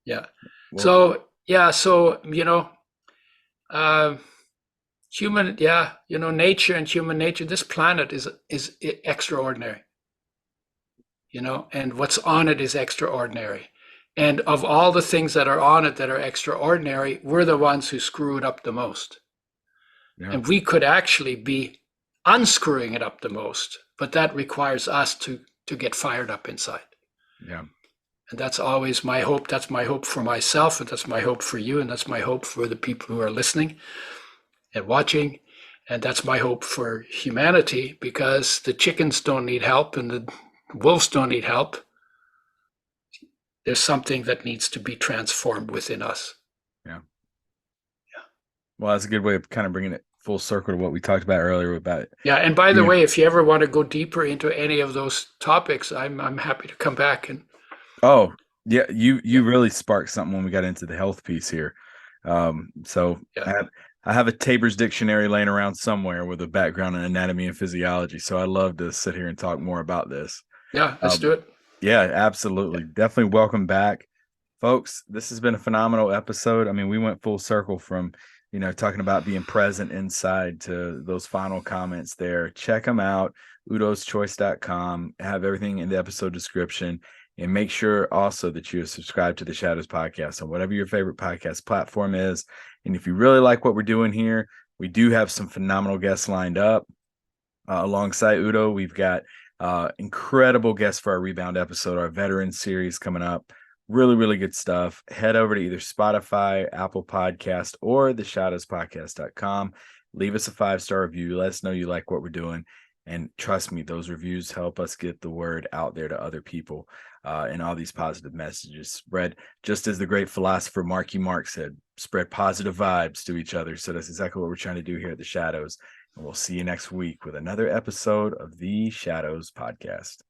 Yeah. Well, Nature and human nature, this planet is extraordinary, and what's on it is extraordinary. And of all the things that are on it that are extraordinary, we're the ones who screw it up the most. Yeah. And we could actually be unscrewing it up the most, but that requires us to get fired up inside. Yeah. And that's always my hope. That's my hope for myself, and that's my hope for you, and that's my hope for the people who are listening and watching. And that's my hope for humanity, because the chickens don't need help and the wolves don't need help. There's something that needs to be transformed within us. Yeah. Well, that's a good way of kind of bringing it full circle to what we talked about earlier about it. Yeah. And by the way, if you ever want to go deeper into any of those topics, I'm happy to come back. And oh yeah, you really sparked something when we got into the health piece here. So yeah. I have a Tabor's dictionary laying around somewhere with a background in anatomy and physiology. So I'd love to sit here and talk more about this. Yeah, let's do it. Yeah, absolutely. Yeah. Definitely welcome back, folks. This has been a phenomenal episode. I mean, we went full circle from, talking about being present inside to those final comments there. Check them out, udoschoice.com. Have everything in the episode description. And make sure also that you subscribe to the Shadows Podcast on whatever your favorite podcast platform is. And if you really like what we're doing here, we do have some phenomenal guests lined up. Alongside Udo, we've got incredible guests for our Rebound episode, our veteran series coming up. Really, really good stuff. Head over to either Spotify, Apple Podcast, or theshadowspodcast.com. Leave us a 5-star review. Let us know you like what we're doing. And trust me, those reviews help us get the word out there to other people, and all these positive messages spread, just as the great philosopher Marky Mark said, spread positive vibes to each other. So that's exactly what we're trying to do here at the Shadows. And we'll see you next week with another episode of the Shadows Podcast.